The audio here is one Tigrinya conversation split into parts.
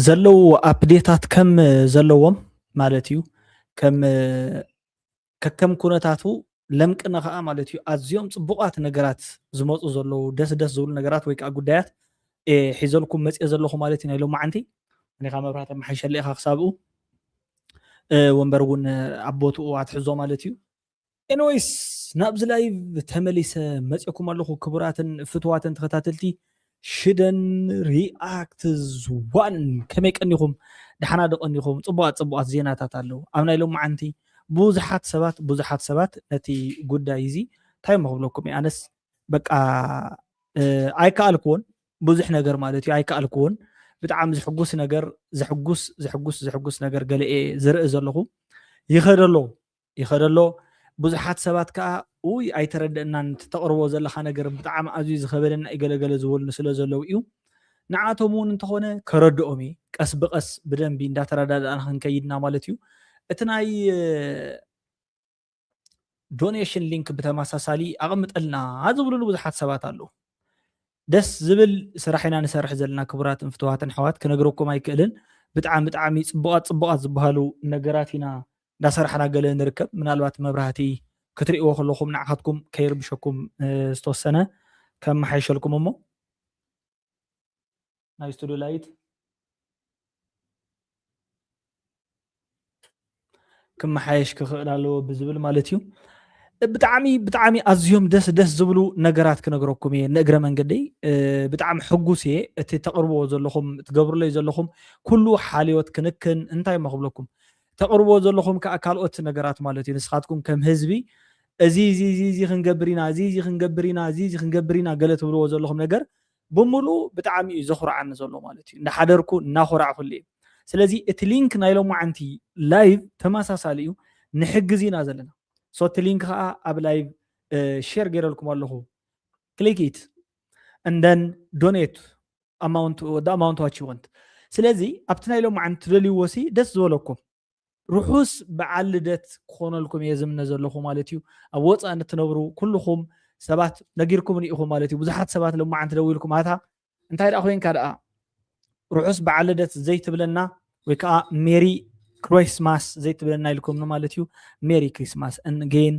ዘለው ኣፕዴታት ከም ዘለዎም ማለት እዩ ከም ከከም ኩነታቱ ለምቅነ ከዓ ማለት እዩ ኣዝዮም ፅቡቃት ነገራት ዝመፁ ዘለው ደስ ደስ ዝብሉ ነገራት ወይ ከዓ ጉዳያት ሒዘልኩም መፅአ ዘለኹ ማለት እዩ ናይ ሎም መዓንቲ እኒኻ መብራህቲ ኣመሓይሸለ ኢኻ ክሳብኡ ወንበር እውን ኣብ ቦትኡ ኣትሕዞ ማለት እዩ ኤንዌይስ ናብዚ ላይቭ ተመሊሰ መፅኩም ኣለኹ ክቡራትን ፍትዋትን ተኸታተልቲ ሽደን ሪኣክትስ ዋን ከመይ ቀኒኹም ድሓና ደቀኒኹም ፅቡቃት ዜናታት ኣለዉ ኣብ ናይ ሎም መዓንቲ ብዙሓት ሰባት ነቲ ጉዳይ እዚ እንታይ መክብለኩም ኣነስ በቃ ኣይከኣልክዎን ብዙሕ ነገር ማለት እዩ ኣይከኣልክዎን ብጣዕሚ ዝሕጉስ ነገር ዘሕጉስ ነገር ገለኤ ዝርኢ ዘለኹ ይኸደሎ ብዙሓት ሰባት ከዓ ውይ ኣይተረድአናን ተቕርቦ ዘለካ ነገር ብጣዕሚ ኣዝዩ ዝኸበደና ይገለገለ ዝበሉ ስለ ዘለው እዩ ንዓቶም እውን እንተኾነ ከረድኦም እየ ቀስ ብቀስ ብደንቢ እንዳተረዳዳእና ክንከይድና ማለት እዩ እቲ ናይ ዶኔሽን ሊንክ ብተመሳሳሊ ኣቐምጠልና ዝብልሉ ብዙሓት ሰባት ኣለዉ ደስ ዝብል ስራሕ ኢና ንሰርሕ ዘለና ክቡራትን ፍትዋትን ኣሕዋት ክነግረኩም ኣይክእልን ብጣዕሚ ፅቡቃት ዝበሃሉ ነገራት ኢና እንዳሰርሕና ገለ ንርከብ ምናልባት መብራህቲ ክትሪእዎ ከለኹም ንዓኻትኩም ከይርብሸኩም ዝተወሰነ ከመሓይሸልኩም እሞ ናይ ስቱዲዮ ላይት ክመሓየሽ ክኽእል ኣለዎ ብዝብል ማለት እዩ ብጣዕሚ ኣዝዮም ደስ ዝብሉ ነገራት ክነግረኩም እየ ንእግረ መንገደይ ብጣዕሚ ሕጉስ እየ እቲ ተቕርብዎ ዘለኹም ትገብርለይ ዘለኹም ኩሉ ሓልዮት ክንክን እንታይ መክብለኩም ተቕርብዎ ዘለኹም ከዓ ካልኦት ነገራት ማለት እዩ ንስኻትኩም ከም ህዝቢ እዚ ክንገብር ኢና እዚ ክንገብር ኢና ገለ ትብልዎ ዘለኹም ነገር ብምሉእ ብጣዕሚ እዩ ዘኹርዓኒ ዘሎ ማለት እዩ እንዳሓደርኩ እናኹራዕ ኩሉ እየ ስለዚ እቲ ሊንክ ናይ ሎም መዓንቲ ላይቭ ተመሳሳሊ እዩ ንሕግዝ ኢና ዘለና ሶ እቲ ሊንክ ከዓ ኣብ ላይቭ ሼር ገይረልኩም ኣለኹ ክሊክ ኢት እንደን ዶኔት ኣማውንት ዋት ዩ ወንት ስለዚ ኣብቲ ናይ ሎም መዓንቲ ትደልይዎ ሲ ደስ ዝበለኩም ርሑስ በዓል ልደት ክኾነልኩም እየ ዝምነ ዘለኹ ማለት እዩ ኣብ ወፃኢ እትነብሩ ኩልኹም ሰባት ነጊርኩም ኒኢኹም ማለት እዩ ብዙሓት ሰባት ሎም መዓንቲ ደው ኢልኩም ኣታ እንታይ ደኣ ኮይንካ ደኣ ርሑስ በዓል ልደት ዘይትብለና ወይ ከዓ ሜሪ ክሪስማስ ዘይትብለና ኢልኩም ማለት እዩ ሜሪ ክሪስማስ እንጌን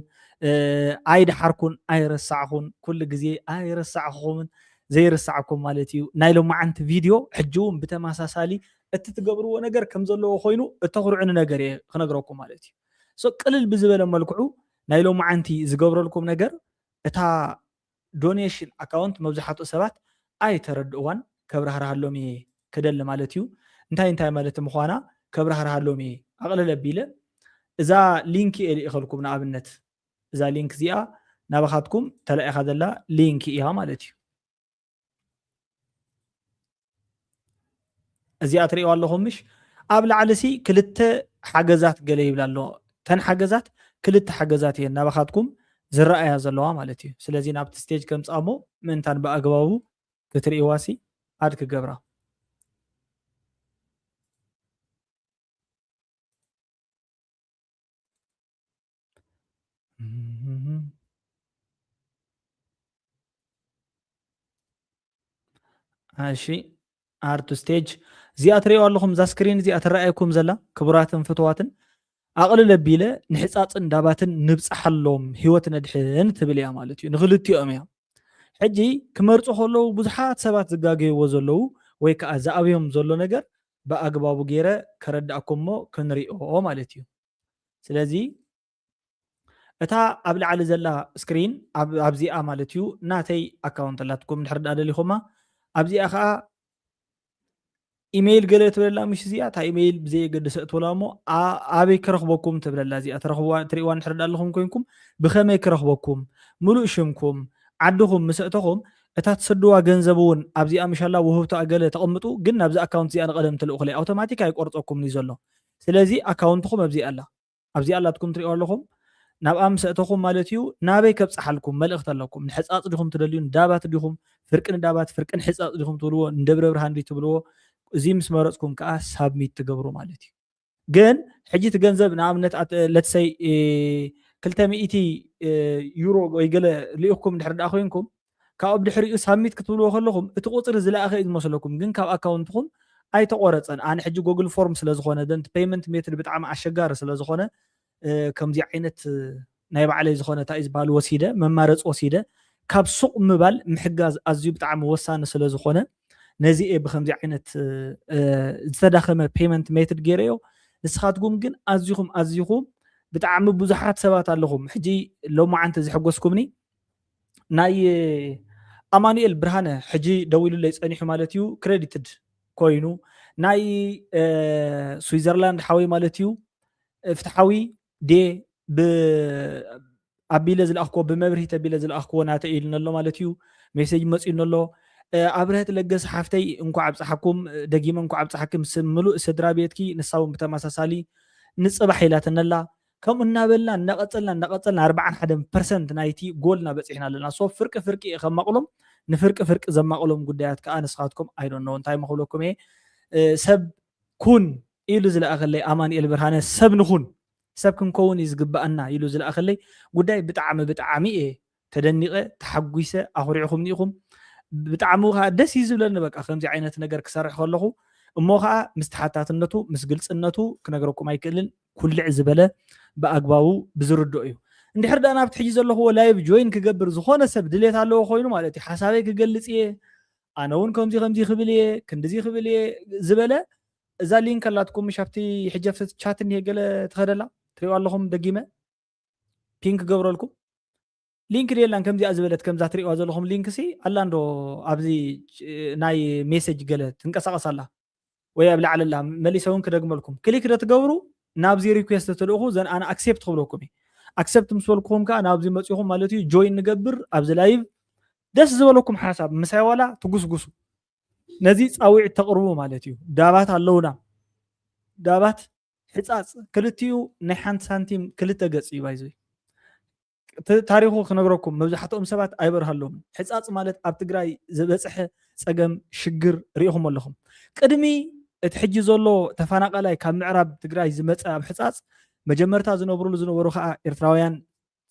ኣይድሓርኩን ኣይረሳዕኹን ኩሉ ግዜ ኣይረሳዕኹምን ዘይርሳዕኩም ማለት እዩ ናይ ሎም መዓንቲ ቪድዮ ሕጂ እውን ብተመሳሳሊ እቲ ትገብርዎ ነገር ከም ዘለዎ ኮይኑ እተኽርዕኒ ነገር እየ ክነግረኩም ማለት እዩ ሶ ቅልል ብዝበለ መልክዑ ናይ ሎም መዓንቲ ዝገብረልኩም ነገር እታ ዶኔሽን ኣካውንት መብዛሕትኡ ሰባት ኣይተረድእዋን ከብራህርሃሎም እየ ክደሊ ማለት እዩ እንታይ ማለት ምዃና ከብራህርሃሎም እየ ኣቕልል ኣቢለ እዛ ሊንክ እየ ልኢኸልኩም ንኣብነት እዛ ሊንክ እዚኣ ናባኻትኩም ተለኢኻ ዘላ ሊንክ እያ ማለት እዩ እዚኣ ትሪእዋ ኣለኹም ምሽ ኣብ ላዕሊ ሲ ክልተ ሓገዛት ገለ ይብላ ኣሎ ተን ሓገዛት ክልተ ሓገዛት እየን ናባኻትኩም ዝረኣያ ዘለዋ ማለት እዩ ስለዚ ናብቲ ስቴጅ ከምፃሞ ምእንታን ብኣግባቡ ክትሪእዋ ሲ ኣድ ክገብራ እሺ ኣርቱ ስቴጅ እዚኣ ትሪእዋ ኣለኹም እዛ ስክሪን እዚኣ ትረኣየኩም ዘላ ክቡራትን ፍትዋትን ኣቕልል ኣቢለ ንሕፃፅን ዳባትን ንብፅሓሎም ሂወት ነድሕን ትብል እያ ማለት እዩ ንክልቲኦም እያ ሕጂ ክመርፁ ከለዉ ብዙሓት ሰባት ዝጋገይዎ ዘለዉ ወይ ከዓ ዝኣብዮም ዘሎ ነገር ብኣግባቡ ገይረ ከረዳእኩም ሞ ክንሪኦ ማለት እዩ ስለዚ እታ ኣብ ላዕሊ ዘላ ስክሪን ኣብዚኣ ማለት እዩ ናተይ ኣካውንት ኣላትኩም ድሕር ዳ ደሊኹማ ኣብዚኣ ከዓ ኢሜይል ገለ ትብለላ ምሽ እዚኣ እታ ኢሜይል ብዘየገድሰ እትብላ እሞ ኣበይ ክረኽበኩም ትብለላ እዚኣ ትሪእዋ ንድሕር ዳ ኣለኹም ኮይንኩም ብኸመይ ክረኽበኩም ሙሉእ ሽምኩም ዓድኹም ምስ እተኹም እታ ትስድዋ ገንዘብ እውን ኣብዚኣ ምሻላ ውህብቶ ገለ ተቐምጡ ግን ናብዚ ኣካውንት እዚኣ ንቐደም ትልእኹ ለይ ኣውቶማቲክ ኣይቆርፀኩም እዩ ዘሎ ስለዚ ኣካውንትኹም ኣብዚኣ ኣላትኩም ትሪእዋ ኣለኹም ናብኣ ምስ እተኹም ማለት እዩ ናበይ ከብፅሓልኩም መልእኽቲ ኣለኩም ንሕፃፅ ዲኹም ትደልዩ ንዳባት ዲኹም ፍርቂ ንዳባት ፍርቅን ሕፃፅ ዲኹም ትብልዎ ንደብረ ብርሃን ዲ ትብልዎ እዚ ምስ መረፅኩም ከዓ ሳብሚት ትገብሩ ማለት እዩ ግን ሕጂ እቲ ገንዘብ ንኣብነት ለትሰይ 200 ዩሮ ወይ ገለ ልኢኹም ድሕር ዳ ኮይንኩም ካብኡ ድሕሪኡ ሳብሚት ክትብልዎ ከለኹም እቲ ቁፅሪ ዝለኣኸ እዩ ዝመስለኩም ግን ካብ ኣካውንትኩም ኣይተቆረፀን ኣነ ሕጂ ጎግል ፎርም ስለ ዝኾነ ደንት ፔይመንት ሜትድ ብጣዕሚ ኣሸጋሪ ስለ ዝኾነ ከምዚ ዓይነት ናይ ባዕለይ ዝኾነ እንታይ ዝበሃል ወሲደ መማረፂ ወሲደ ካብ ሱቅ ምባል ምሕጋዝ ኣዝዩ ብጣዕሚ ወሳኒ ስለ ዝኾነ ነዚ ብከምዚ ዓይነት ዝተዳኸመ ፔይመንት ሜትድ ገይረዮ ንስኻትኩም ግን ኣዝይኹም ብጣዕሚ ብዙሓት ሰባት ኣለኹም ሕጂ ሎማዓንቲ ዝሕጎስኩምኒ ናይ ኣማኑኤል ብርሃነ ሕጂ ደው ኢሉለይ ፀኒሑ ማለት እዩ ክሬዲትድ ኮይኑ ናይ ስዊዘርላንድ ሓወይ ማለት እዩ ፍትሓዊ ዴ ኣቢለ ዝለኣኽክዎ ብመብርሂት ኣቢለ ዝለኣኽክዎ ናተ ኢልነሎ ማለት እዩ ሜሴጅ መፂኡነሎ ኣብርህት ለገስ ሓፍተይ እንኳዕ ኣብፀሓኩም ደጊመ እንኳዕ ኣብፀሓኩም ምሉእ ስድራ ቤትኪ ንሳውን ብተመሳሳሊ ንፅባሕ ኢላትነላ ከምኡ እናበልና እናቐፀልና 41% ናይቲ ጎልና በፂሕና ኣለና ሶ ፍርቂ ከማቕሎም ንፍርቂ ዘማቕሎም ጉዳያት ከዓ ንስኻትኩም ኣይዶን ነው እንታይ መኽብለኩም ሰብ ኩን ኢሉ ዝለኣኸለይ ኣማኑኤል ብርሃነ ሰብ ንኹን ሰብ ክንከውን ዝግባአና ኢሉ ዝለኣኸለይ ጉዳይ ብጣዕሚ ተደኒቐ ተሓጒሰ ኣኽሪዕኹም ኒኢኹም ብጣዕሚ ከዓ ደስ ይዝብለኒ በቃ ከምዚ ዓይነት ነገር ክሰርሕ ከለኹ እሞ ከዓ ምስ ተሓታትነቱ ምስ ግልፅነቱ ክነገረኩም ኣይክእልን ኩልዕ ዝበለ ብኣግባቡ ብዝርድኦ እዩ እንድሕር ዳ ናብቲ ሕጂ ዘለኽዎ ላይቭ ጆይን ክገብር ዝኾነ ሰብ ድሌት ኣለዎ ኮይኑ ማለት እዩ ሓሳበይ ክገልፅ እየ ኣነ እውን ከምዚ ክብል እየ ክንድዚ ክብል እየ ዝበለ እዛ ሊንክ ኣላትኩም ሻብቲ ሕጂ ኣብቲ ቻት እኒሄ ገለ ትኸደላ ትሪኡ ኣለኹም ደጊመ ፒንክ ገብረልኩም ሊንክ ደላን ከምዚኣ ዝበለት ከምዛ ትሪእዋ ዘለኹም ሊንክ ሲ ኣላንዶ ኣብዚ ናይ ሜሴጅ ገለ ትንቀሳቐስ ኣላ ወይ ኣብ ላዕለላ መሊሰ እውን ክደግመልኩም ክሊክ ትገብሩ ናብዚ ሪኩዌስት ትልእኹ ዘን ኣነ ኣክሴፕት ክብለኩም ኣክሴፕት ምስ በልኩኹም ከዓ ናብዚ መፂኹም ማለት እዩ ጆይን ንገብር ኣብዚ ላይቭ ደስ ዝበለኩም ሓሳብ ምሳይ ዋላ ትጉስጉሱ ነዚ ፃዊዕ ተቕርቡ ማለት እዩ ዳባት ኣለውና ዳባት ሕፃፅ ክልቲኡ ናይ ሓንቲ ሳንቲም ክልተ ገፅ እዩ ባይዘ ታሪኹ ክነግረኩም መብዛሕትኦም ሰባት ኣይበርሃሎም ሕፃፅ ማለት ኣብ ትግራይ ዝበፅሐ ፀገም ሽግር ሪኢኹም ኣለኹም ቅድሚ እቲ ሕጂ ዘሎ ተፈናቀላይ ካብ ምዕራብ ትግራይ ዝመፀ ኣብ ሕፃፅ መጀመርታ ዝነበሩ ከዓ ኤርትራውያን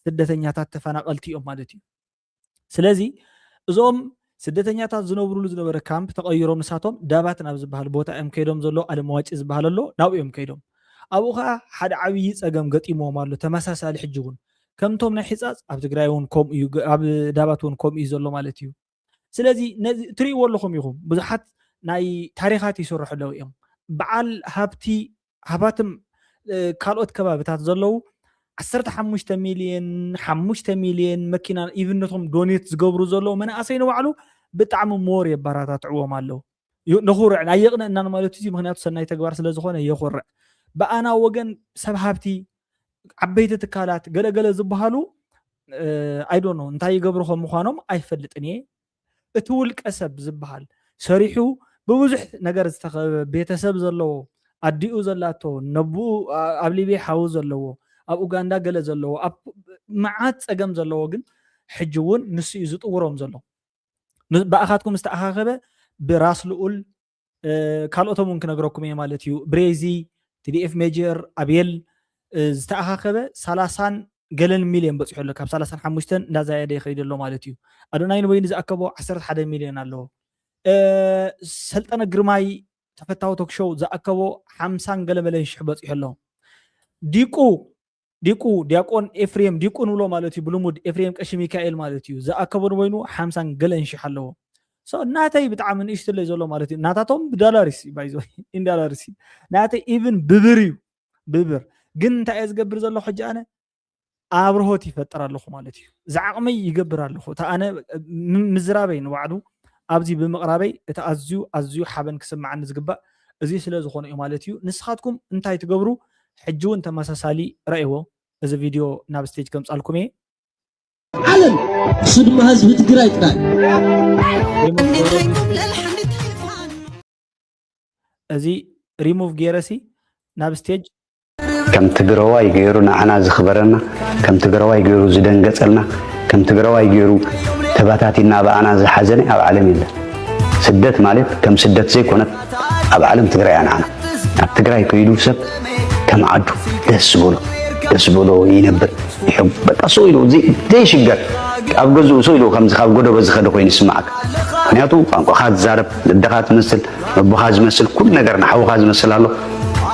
ስደተኛታት ተፈናቀልቲ እዮም ማለት እዩ ስለዚ እዞም ስደተኛታት ዝነብሩሉ ዝነበረ ካምፕ ተቀይሮም ንሳቶም ዳባት ናብ ዝበሃል ቦታ እዮም ከይዶም ዘሎ ኣለመዋጭ ዝበሃል ኣሎ ናብኡ እዮም ከይዶም ኣብኡ ከዓ ሓደ ዓብይ ፀገም ገጢሞም ኣሎ ተመሳሳሊ ሕጂ እውን ከምቶም ናይ ሕፃፅ ኣብ ትግራይ እውን ከምኡ እዩ ኣብ ዳባት እውን ከምኡ እዩ ዘሎ ማለት እዩ ስለዚ ትሪእዎ ኣለኹም ኢኹም ብዙሓት ናይ ታሪኻት ይሰርሑ ኣለዉ እዮም በዓል ሃባትም ካልኦት ከባቢታት ዘለዉ 15 ሚልዮን 5 ሚልዮን መኪና ኢቭነቶም ዶኔት ዝገብሩ ዘለዉ መናእሰይ ንባዕሉ ብጣዕሚ ሞር የባራታትዕዎም ኣለዉ ንኹርዕ ናየቕነአና ማለት እዩ ምክንያቱ ሰናይ ተግባር ስለ ዝኾነ የኹርዕ በኣና ወገን ሰብ ሃብቲ ዓበይቲ ትካላት ገለገለ ዝበሃሉ ኣይዶኖ እንታይ ይገብሩ ከም ምዃኖም ኣይፈልጥን እየ እቲ ውልቀ ሰብ ዝበሃል ሰሪሑ ብብዙሕ ነገር ዝተኸበበ ቤተሰብ ዘለዎ ኣዲኡ ዘላቶ ነብኡ ኣብ ሊብያ ሓው ዘለዎ ኣብ ኡጋንዳ ገለ ዘለዎ ኣብ መዓት ፀገም ዘለዎ ግን ሕጂ እውን ንሱ እዩ ዝጥውሮም ዘሎ ብኣኻትኩም ዝተኣኻኸበ ብራስ ልኡል ካልኦቶም እውን ክነግረኩም እየ ማለት እዩ ብሬዚ ቲዲኤፍ ሜጀር ኣብየል ዝተኣኻኸበ 30 ገለን ሚልዮን በፂሑ ኣሎ ካብ 35 እንዳዛየደ ይኸይድ ኣሎ ማለት እዩ ኣዶናይ ንበይኑ ዝኣከቦ 11 ሚልዮን ኣለዎ ሰልጠነ ግርማይ ተፈታዊ ቶክሾው ዝኣከቦ 50 ገለ መለን ሽሕ በፂሑ ኣሎ ዲያቆን ኤፍሬም ዲቁ ንብሎ ማለት እዩ ብልሙድ ኤፍሬም ቀሺ ሚካኤል ማለት እዩ ዝኣከቦ ንበይኑ 50 ገለን ሽሕ ኣለዎ ናተይ ብጣዕሚ ንእሽትለይ ዘሎ ማለት እዩ ናታቶም ብዶላርስ ባይዞ ኢን ዶላርስ ናተይ ኢቭን ብብር እዩ ብብር ግን እንታይ ዝገብር ዘሎ ሕጂ ኣነ ኣብርሆት ይፈጥር ኣለኹ ማለት እዩ ዝዓቕመይ ይገብር ኣለኹ እታ ኣነ ምዝራበይ ንባዕሉ ኣብዚ ብምቕራበይ እቲ ኣዝዩ ሓበን ክስማዓኒ ዝግባእ እዚ ስለ ዝኾነ እዩ ማለት እዩ ንስኻትኩም እንታይ ትገብሩ ሕጂ እውን ተመሳሳሊ ረእይዎ እዚ ቪድዮ ናብ ስቴጅ ከምፃልኩም እየ ዓለም እሱ ድማ ህዝቢ ትግራይ ጥራይ እዚ ሪሙቭ ገይረሲ ናብ ስቴጅ كم تجروا يجيرون أنا زخبرنا كم تجروا يجيروا زدن قتلنا كم تجروا يجيروا تباتاتنا بأنا زحزني أو عالم الله سدت مالك كم سدت زي كونت أو عالم تجري أنا تجري كيدو سب كم عدو دس بولو تسبلو ينبر يحب بقى سويلو زي شجر أبغزو سويلو خمس خاب قدو بس خدو كوين يسمعك نياتو خاد زارب الدخات مثل بخاز مثل كل نجار نحو خاز مثل الله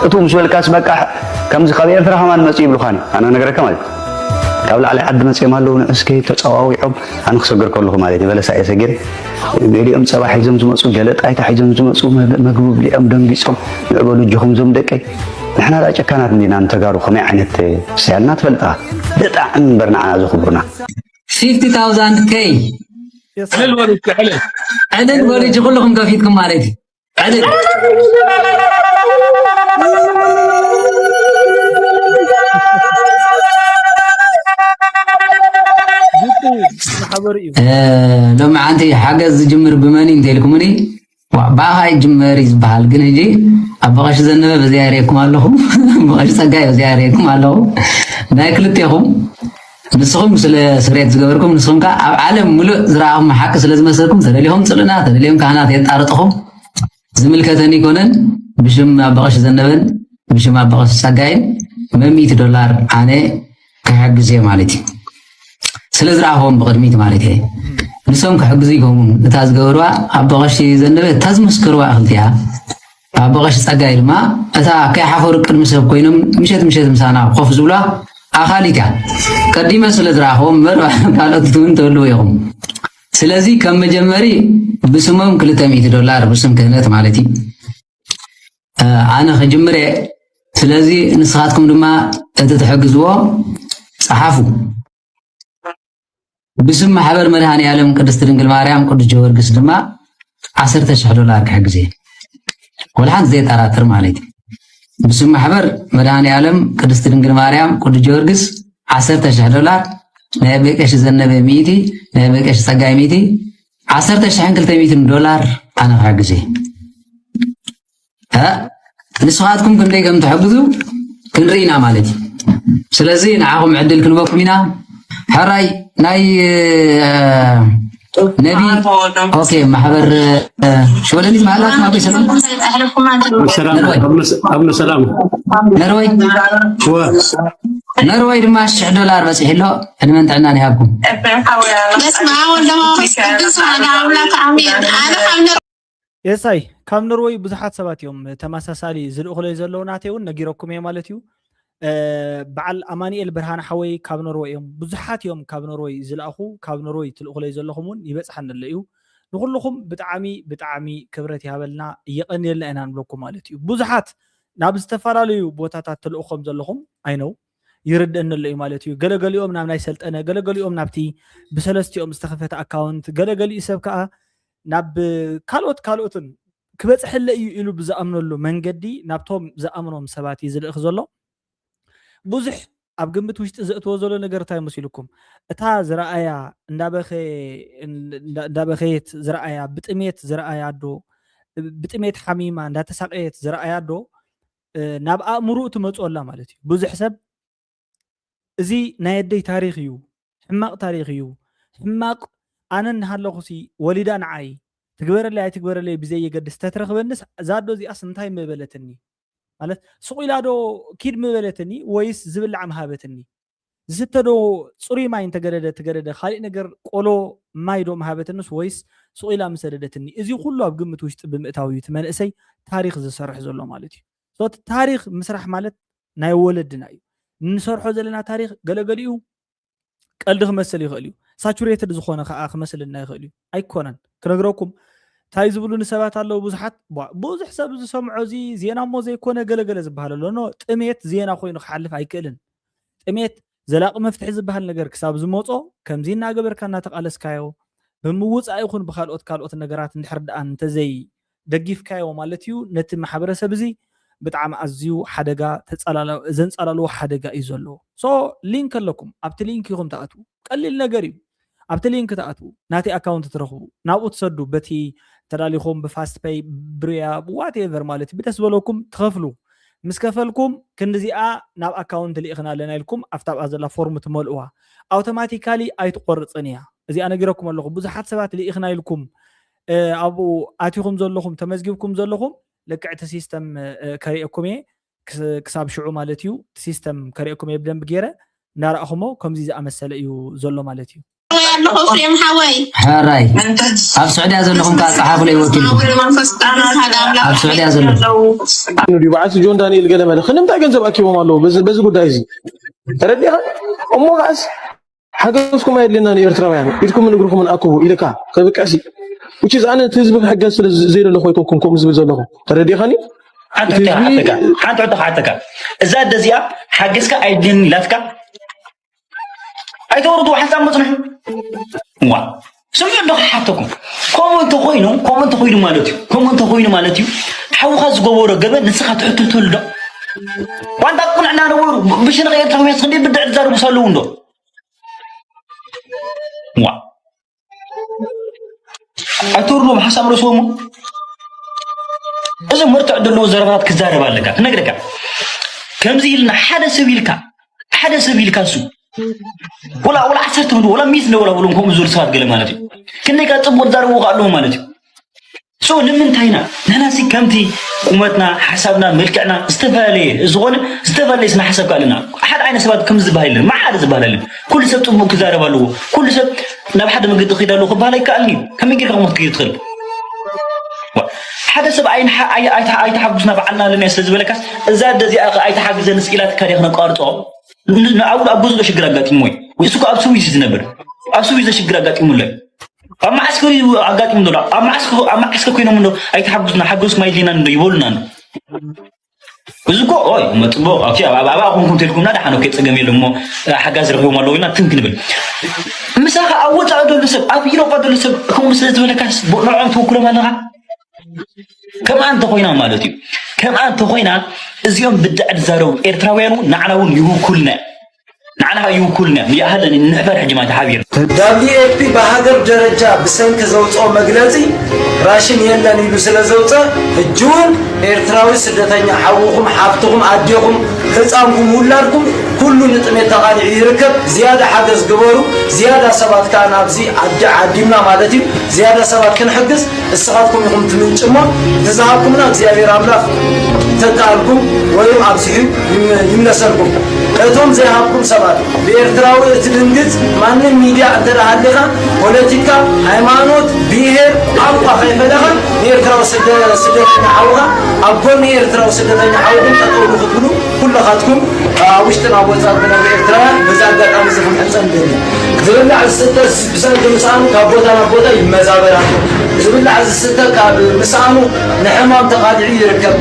أتوم سويل كاس بقى كم خبير فرحمان مسيب لخاني أنا نجار كمال قبل على حد مسيب مالو نسكي تساوي يحب أنا خسر كله مالتي بلا ساعة سجر بيلي أم صباح يزم زمسو جلت أي تحيزم زمسو مجبوب لي أم دم جسم يقولوا جهم زم دكي نحنا لا كانت عندنا تجارب خمي عنت سعرنا تفلتها بتاع برنا على زخبرنا 50,000 كي عدد وليد كلكم كفيتكم مالتي عدد لما عندي حاجة زجمر بماني انت لكمني وباهاي جمر يزبال جنجي أبغاش زنبه بزياريكم اللهم أبغاش سجاي بزياريكم اللهم ناكلتيهم نسخهم سريت زغوركم نسخهم كا عالم ملء زراعهم حق سلاز مسلكم تلليهم صلنا تلليهم كهنات يتعرضهم زملكتني كونن بشم أبغاش زنبن بشم أبغاش سجاي $100 أنا كحق زي مالتي سلازراهم بقدميت مالتي نسخهم كحق زيكم نتاز غوروا أبغاش زنبه تاز مسكروا أخلتيها أبغاش سجاي ما أتا كحفر كرمسه كوينم مشيت مسانا خوف زولا أخاليكا قديمة سلازراهم مر قالت تون تولو يوم سلازي كم مجمري بسمهم كل $100 بسم كهنات مالتي أنا خجمري سلازي نسخاتكم لما تتحجزوا صحافو بسم حبر مدهاني عالم قدس ترنجل ماريام قدس جورجس لما $10,000 كحجزي والحين زي تراتر مالتي بسم حبر مدهاني عالم قدس ترنجل ماريام قدس جورجس $10,000 نبيكش زنبه ميتي نبيكش سجاي ميتي $10,000 أنا حجزي ها نسخاتكم كندي كم تحجزوا كنرينا مالتي سلازي نعاهم عدل كنبكم هنا حراي ناي نبي اوكي محبر شو اللي معلق ما بيسلم ابن سلام نروي نروي دماش $10 بس حلو انا من تعناني هاكم اسمع ولا ما يساي كم نروي بزحات سبات يوم تماساسالي زلؤخلي زلوناتيون نجيركم يا مالتيو بعل أمانيل برهان حوي كابنروي يوم بزحات يوم كابنروي زلأخو كابنروي تلأخلي زلخمون يبص حن الليو نقول لكم بتعامي كبرتي هبلنا يقني اللي أنا نقولكم مالتيو بزحات نابز تفراليو بوتاتات تلأخم زلخم I know يرد إن اللي مالتيو قال يوم نام نايسلت أنا قال يوم نبتي بسلست يوم استخفت أكاونت قال يسبك ناب كالوتن كبت حل يلو بزأمن له من جدي نبتهم زأمنهم سباتي زلأخ زلو بوزح أب جنبت وش تزقت وزلوا نجرتها مسيلكم أتا زرعيا ندابخيت زرعيا بتأميت زرعيا دو بتأميت حميمة ندا تساقيت زرعيا دو نبقى مروت متقولة مالتي بوزح حسب زي نايدي تاريخيو حماق تاريخيو حماق أنا نهاللغسي ولدان عاي تكبر لي بزي قد استترخ بالنس زادو زي أصلا تاي مبلتني ማለት ሱቂላዶ ኪድ መበለተኒ ወይስ ዝብል ዓምሃበተኒ ዝተዶ ጽሪ ማይን ተገረደ خالق ነገር ቆሎ ማይዶ መሃበተንስ ወይስ ሱቂላ መሰደደተኒ እዚ ሁሉ ኣብ ግምት ውሽጥ ብምእታዊ ተመንእሰይ ታሪክ ዝሰርሕ ዘሎ ማለት እዩ ሶት ታሪክ ምስራሕ ማለት ናይ ወለድና እዩ ንሰርሖ ዘለና ታሪክ ገለገሊኡ ቀልድ ክመስል ይኽእል እዩ ሳቹሬትድ ዝኾነ ከዓ ክመስልና ይኽእል እዩ ኣይኮነን ክነግረኩም ታይ ዝብሉን ሰባት ኣለው ብዙሕ ሰብ ዝሰምዖ እዚ ዜና ሞ ዘይኮነ ገለገለ ዝበሃል ኣሎ ኖ ጥሜት ዜና ኮይኑ ክሓልፍ ኣይክእልን ጥሜት ዘላቂ መፍትሒ ዝበሃል ነገር ክሳብ ዝመጾ ከምዚ እናገበርካ እናተቃለስካዮ ብምውፃእ ይኹን ብካልኦት ነገራት እንድሕር ደኣ እንተዘይ ደጊፍካዮ ማለት እዩ ነቲ ማሕበረሰብ እዚ ብጣዕሚ ኣዝዩ ሓደጋ ዘንፀላልዎ ሓደጋ እዩ ዘለዎ ሶ ሊንክ ኣለኩም ኣብቲ ሊንክ ኢኹም ተኣትዉ ቀሊል ነገር እዩ ኣብቲ ሊንክ ተኣትዉ ናቲ ኣካውንት ትረኽቡ ናብኡ ትሰዱ በቲ ተዳሊኹም ብፋስት ፔይ ብርያ ዋትኤቨር ማለት ብደስ በለኩም ትኸፍሉ ምስ ከፈልኩም ክንዲዚኣ ናብ ኣካውንት ልኢኽና ኣለና ኢልኩም ኣብታ ኣብኣ ዘላ ፎርም ትመልእዋ ኣውቶማቲካሊ ኣይትቆርፅን እያ እዚኣ ነጊረኩም ኣለኹ ብዙሓት ሰባት ልኢኽና ኢልኩም ኣብኡ ኣትኹም ዘለኹም ተመዝጊብኩም ዘለኹም ልክዕቲ ሲስተም ከሪአኩም እየ ክሳብ ሽዑ ማለት እዩ ሲስተም ከሪአኩም የብደንብ ገይረ እናራእኹሞ ከምዚ ዝኣመሰለ እዩ ዘሎ ማለት እዩ حراي ኣብ سعودية ዘለኹም ካጻሓፉ ላይ ወኪልኩም ኣብ سعودية ዘለኹም نودي بعث جون دانيال قال ماله خلينا نتاع جنزب اكيبهم الله بس قداي زي رديها امو غاس حقسكم ما يدلنا ايرتراويان يدكم نغركم من اكو الكا كبقاسي which is انا تزبك حقس زي له خويتكم كم زبل زلكم رديخاني حتى حتى اذا دزيا حقسك ايدين لاتكا ايتوردوا حتى مصنح وا سمعوا دغ حتىكم كومنت خوينو مالتي حوخا زغبورو غبه نسخه تحتتل دو وانت قنعنا نورو باش نغير تخميس خدي بدع زارو مسلو ندو وا ايتوردوا حساب رسومو اذا مرتع دلو زربات كزارب عليك نغرك كمزي لنا حدا سبيلكا سو ولا عسرت ولا ميز ولا ولهم زور ساعات قال مالتي كنا كاتبوا داروا قالوا مالتي سو لمن تاينا ناسي كمتي قومتنا حسابنا ملكنا استفالي اسمع حساب قالنا احد عين سبات كم زبايل ما حد زبايل كل سب طبو كزاربالو كل سب ناب حد مقد خيدالو خبالي كالني كم يجي رقم يدخل حدا سب عين اي تحققنا بعنا لنا يسلزبلكاس اذا دزي اي تحققنا اسئلات كاريخنا قارطو نعول أبوز شجرة قاتي موي ويسوق أبسوي زنبر أبسوي شجرة قاتي مولا أما عسكري قاتي مولا أما عسكر كوينا منو أي حقوس ما يجينا يبولنا ويسوق أوي ما تبغى أوكي أبا أقوم تلكم نادا حنو كيت سجمي لهم حجاز رهيو مالوينا تمكن بال مساحة أول تعدل لسب أبي يروح تعدل لسب هم مسلسل ولا كاس بنوع توكل مالها كم أنت خوينا مالتي كم أنت خوينا اليوم بدأ الزارو إرتراويانو نعناون يوكلنا يا هذا النحبر حجمات حبير WFP بهاجر درجة بسنك زوج أو مجلسي راشن يلا نيلو سلا زوجة الجون إرتراوي سدتني حوهم حفتهم عديهم خصامكم ولاركم كل نتمي تقالي يركب زيادة حدث قبرو زيادة سبات كان أبزي عديمنا مالتي زيادة سبات كان حدث السقاطكم يقوم تمنجما تزهقكمنا زيادة راملا تقالكم ويوم أبزي يمنسركم أتوم زهقكم سبات بإرتراوي تلنجت مانن ميديا أنتر هادلها بوليتيكا هيمانوت بيهر أبقى خيفة لها إرتراو سدتنا حوها أبقون إرتراو سدتنا حوهم تقولوا خطلوا كل خاتكم وشتنا وزاد بنا بإرتراو بزادات أمزفهم حسن بني زبنا على الستة بسنة مسانو كابوتا يمزابرانو زبنا على الستة كابسانو نحمام تقادعي يركب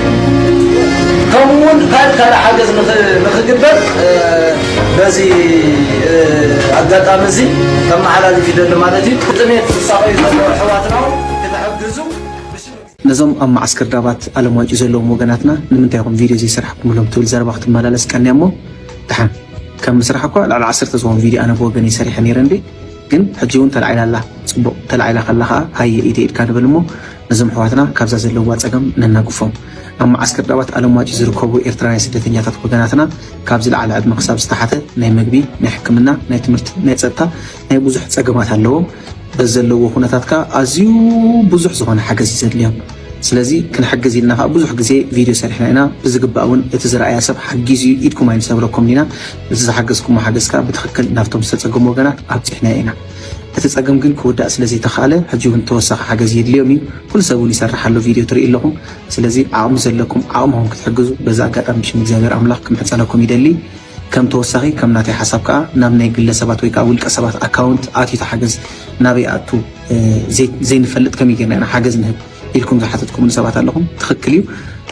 كمون كان حاجز نخدبر بزي عدات أمزي كم على في دل مالتي تميت صاحي حواتنا كتحجزوا نظام أم عسكر دابات على مواجهة زلهم وجناتنا نمنتهيهم فيديو زي سرحكم لهم تقول زرب وقت ما لالس كان يمو تحن كم سرحكوا على العصر تزوم فيديو أنا بوجني سريح نيرندي جن حجون تلعين الله صبوا تلعين خلها هاي إيدي كان بالمو نظام حواتنا كابزا زلهم واتسقم نناقفهم أما عسكر دابات على مواجهة زركوبو إرتراي سدتنيا تطبق جناتنا كابزل على عد مقصاب استحته ناي مجبي ناي حكمنا ناي تمرت ناي تصتا ناي بوزح تسقمات هاللوم بزلوا خونتاتك أزيو بوزح زغنا حاجة زي اليوم سلازي كن حجزي لنا بوزح جزء فيديو سريحنا هنا بزقباون اتزرع ياسب حجزي إيدكم عين سبركم لنا بس حجزكم وحجزك بتخكل نفتم ستسقم وجنات أبتحنا هنا تتسقم جن كودا سلازي تخاله حجوهم توسخ حجزي اليومي كل سوون يسرح له فيديو تري لهم سلازي عام زلكم عامهم كتحجزوا بزاقة مش مجزاجر أملاك كم حتسألكم يدلي كم توسخي كم ناتي حسابك نام نيجل سبات ويكاول كسبات أكاونت آتي تحجز نبي أتو زين فلت كم يجينا أنا حجز نهب إلكم زحتتكم من سبات لهم تخكليو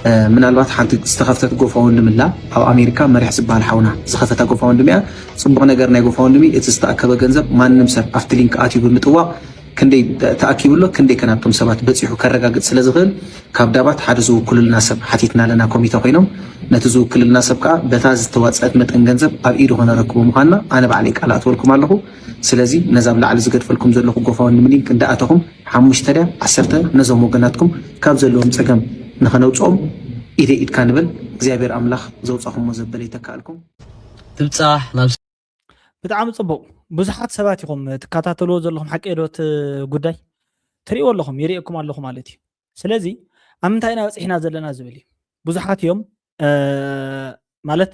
من الوقت حتى استخفت جوفاوند من لا أو أمريكا ما رح سبها الحونا استخفت جوفاوند مئة صبغنا جرنا جوفاوند مئة تستأكد جنزب ما نمسك أفتلينك آتي بالمتوى كندي تأكيد له كندي كنا بتم سبات بتصيحوا كرجع قد سلزغل كابدابات حرزوا كل الناس حتيتنا لنا كوميتا قينهم نتزو كل الناس بقى بتاز تواتسات متنجنزب أبيرو هنا ركبوا مهنا أنا بعليك على أطولكم الله سلازي نزاب لعل زقد فلكم زلكم جوفاوند منين كندأتهم حمش ترى عسرته نزوم وجناتكم كابزلهم سجم نخنوصهم إذا إد كان بل زيابير أملاخ زوجهم مزبلي تكالكم تبصح نفس بتعامل صبوا بزحات سباتكم تكاتاتلو زلهم حق إيدوت قداي تريو اللهم يريكم اللهم عليتي سلازي أمتى أنا بس إحنا زلنا زبلي بزحات يوم ማለት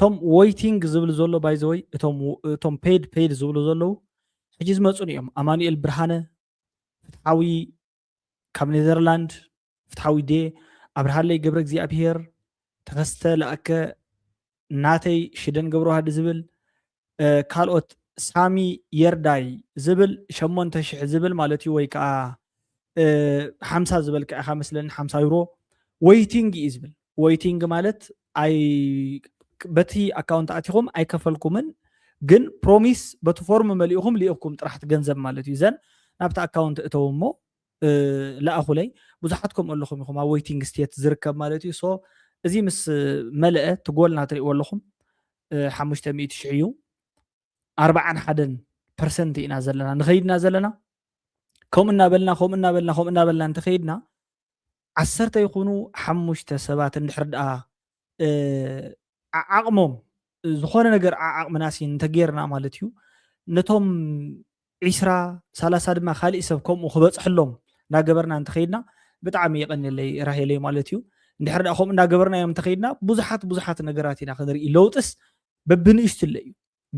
ቶም ዌይቲንግ ዝብል ዘሎ ባይ ዘ ወይ እቶም ፔድ ዝብሉ ዘለው ሕጂ ዝመፁን እዮም ኣማኑኤል ብርሃነ ፍትሓዊ ካብ ኔዘርላንድ ፍትሓዊ ዴ ኣብርሃለይ ገብረ እግዚኣብሄር ተኸስተ ለኣከ ናተይ ሽደን ገብረ ዋህዲ ዝብል ካልኦት ሳሚ የርዳይ ዝብል 8,000 ዝብል ማለት እዩ ወይ ከዓ 50 ዝብል ከዓ ኢኻ መስለኒ 50 ዩሮ ዌይቲንግ እዩ ዝብል ዌይቲንግ ማለት በቲ ኣካውንት ኣቲኹም ኣይከፈልኩምን ግን ፕሮሚስ በቲ ፎርም መሊእኹም ሊኢኹም ጥራሕቲ ገንዘብ ማለት እዩ ዘን ናብቲ ኣካውንት እተው እሞ ለኣኹለይ ብዙሓትኩም ኣለኹም ኢኹም ኣብ ዌይቲንግ ስቴት ዝርከብ ማለት እዩ ሶ እዚ ምስ መልአ ትጎልና ትሪእዎ ኣለኹም 500,000 እዩ 41% ኢና ዘለና ንኸይድና ዘለና ከምኡ እናበልና እንተኸይድና 10 ይኹኑ 5 ሰባት እንድሕር ደኣ ዓቕሞም ዝኾነ ነገር ዓቕምናሲ እንተጌርና ማለት እዩ ነቶም 20-30 ድማ ካሊእ ሰብ ከምኡ ክበፅሕሎም እናገበርና እንተኸይድና ብጣዕሚ የቐኒለይ ራሄለይ ማለት እዩ እንድሕር ደኣ ከምኡ እናገበርና እዮም እንተኸይድና ብዙሓት ነገራት ኢና ክንርኢ ለውጥስ በብንእሽትለ እዩ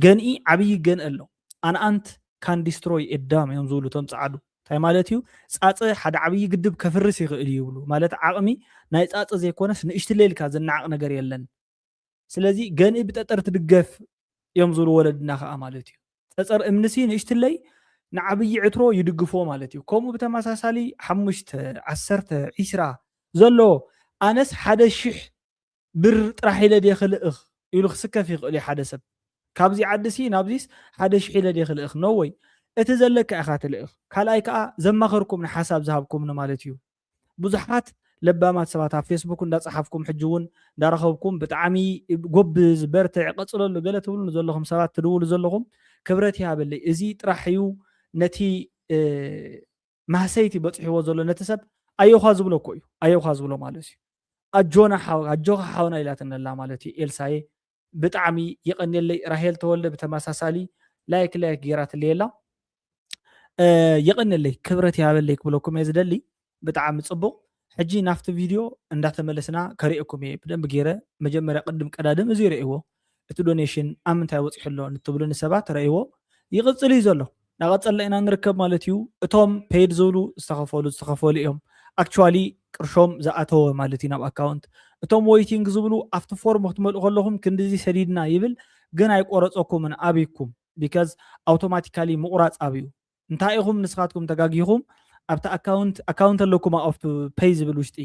ገንኢ ዓብይ ገን ኣሎ ኣንኣንት ካን ዲስትሮይ ኤዳም እዮም ዝብሉ ቶም ፃዓዱ እንታይ ማለት እዩ ፃፀ ሓደ ዓብይ ግድብ ከፍርስ ይኽእል እዩ ይብሉ ማለት ዓቕሚ ናይ ፃፀ ዘይኮነስ ንእሽትለ ኢልካ ዘናዓቕ ነገር የለን ስለዚ ገንኢ ብጠጠር ትድገፍ እዮም ዝብሉ ወለድና ከዓ ማለት እዩ ጠጠር እምንሲ ንእሽትለይ ንዓብይ ዕትሮ ይድግፎ ማለት እዩ ከምኡ ብተመሳሳሊ 5 10 20 ዘሎ ኣነስ 1,000 ብር ጥራሕ ኢለ ደ ክልእኽ ኢሉ ክስከፍ ይኽእል እዩ ሓደ ሰብ ካብዚ ዓድሲ ናብዚስ 1,000 ኢለ ደ ክልእኽ ኖ ወይ እቲ ዘለካ ኢኻ ትልእኽ ካልኣይ ከዓ ዘማኸርኩም ንሓሳብ ዝሃብኩም ማለት እዩ ብዙሓት ለባማት ሰባት ኣብ ፌስቡክ እንዳፀሓፍኩም ሕጂ እውን እንዳረኸብኩም ብጣዕሚ ጎብዝ በርትዕ ቀፅለሉ ገለ ትብሉ ዘለኹም ሰባት ትድውሉ ዘለኹም ክብረት ይሃበለይ እዚ ጥራሕ እዩ ነቲ ማህሰይቲ በፅሕዎ ዘሎ ነቲ ሰብ ኣየውኻ ዝብሎ እኮ እዩ ኣየውኻ ዝብሎ ማለት እዩ ኣጆኻ ሓውና ኢላትነላ ማለት እዩ ኤልሳየ ብጣዕሚ የቐኒለይ ራሄል ተወልደ ብተመሳሳሊ ላይክ ጌራትለየላ የቐኒለይ ክብረት ይሃበለይ ክብለኩም እየ ዝደሊ ብጣዕሚ ፅቡቕ ሕጂ ናፍቲ ቪድዮ እንዳተመለስና ከሪአኩም እየ ብደንብ ገይረ መጀመርያ ቅድም ቀዳድም እዚ ይርእይዎ እቲ ዶኔሽን ኣብ ምንታይ ወፂሕሎ ንትብሉ ንሰባት ረእይዎ ይቕፅል እዩ ዘሎ ናቐፀልና ኢና ንርከብ ማለት እዩ እቶም ፔድ ዝብሉ ዝተኸፈሉ እዮም ኣክቹዋሊ ቅርሾም ዝኣተወ ማለት እዩ ናብ ኣካውንት እቶም ዌይቲንግ ዝብሉ ኣብቲ ፎርም ክትመልኡ ከለኹም ክንዲዚ ሰዲድና ይብል ግን ኣይቆረፀኩምን ኣብይኩም ቢካዝ ኣውቶማቲካሊ ምቁራፅ ኣብዩ እንታይ ኢኹም ንስኻትኩም ተጋጊኹም ኣብቲ ኣካውንት ኣለኩም ኣብቲ ፔይ ዝብል ውሽጢ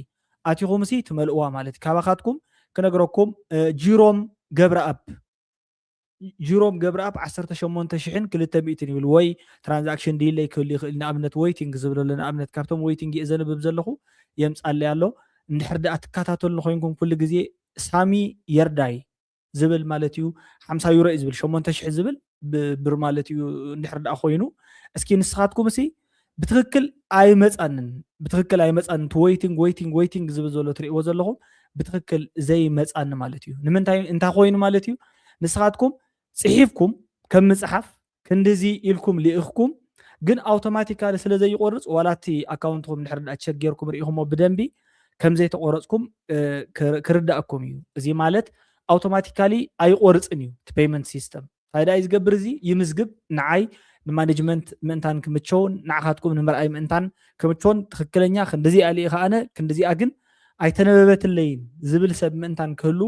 ኣቲኹም ሲ ትመልእዋ ማለት ካባኻትኩም ክነግረኩም ጂሮም ገብረ ኣብ 18,200 ይብል ወይ ትራንዛክሽን ዲሌይ ክህሉ ይኽእል ንኣብነት ዌይቲንግ ዝብለሉ ንኣብነት ካብቶም ዌይቲንግ እየ ዘንብብ ዘለኹ የምፃለይ ኣሎ እንድሕር ደኣ ትከታተሉ ኮይንኩም ኩሉ ግዜ ሳሚ የርዳይ ዝብል ማለት እዩ 50 ዩሮ ዝብል 8,000 ዝብል ብር ማለት እዩ እንድሕር ደኣ ኮይኑ እስኪ ንስኻትኩም ሲ ብትክክል ኣይመፃንን ዌይቲንግ ዝብል ዘሎ ትሪእዎ ዘለኹም ብትክክል ዘይመፃኒ ማለት እዩ ንምንታይ እንታይ ኮይኑ ማለት እዩ ንስኻትኩም ፅሒፍኩም ከም ምፅሓፍ ክንዲዚ ኢልኩም ሊኢኽኩም ግን ኣውቶማቲካሊ ስለ ዘይቆርፅ ዋላቲ ኣካውንትኩም ድሕር ዳ ቸክ ጌርኩም ርኢኹሞ ብደንቢ ከምዘይ ተቆረፅኩም ክርዳእኩም እዩ እዚ ማለት ኣውቶማቲካሊ ኣይቆርፅን እዩ እቲ ፔይመንት ሲስተም ፋይዳ እዩ ዝገብር እዚ ይምዝግብ ንዓይ ንማኔጅመንት ምእንታን ክምቸውን ንዓኻትኩም ንምርኣይ ምእንታን ክምቸውን ትክክለኛ ክንዲዚ ኣሊኢ ከኣነ ክንዲዚኣ ግን ኣይተነበበትለይን ዝብል ሰብ ምእንታን ክህሉ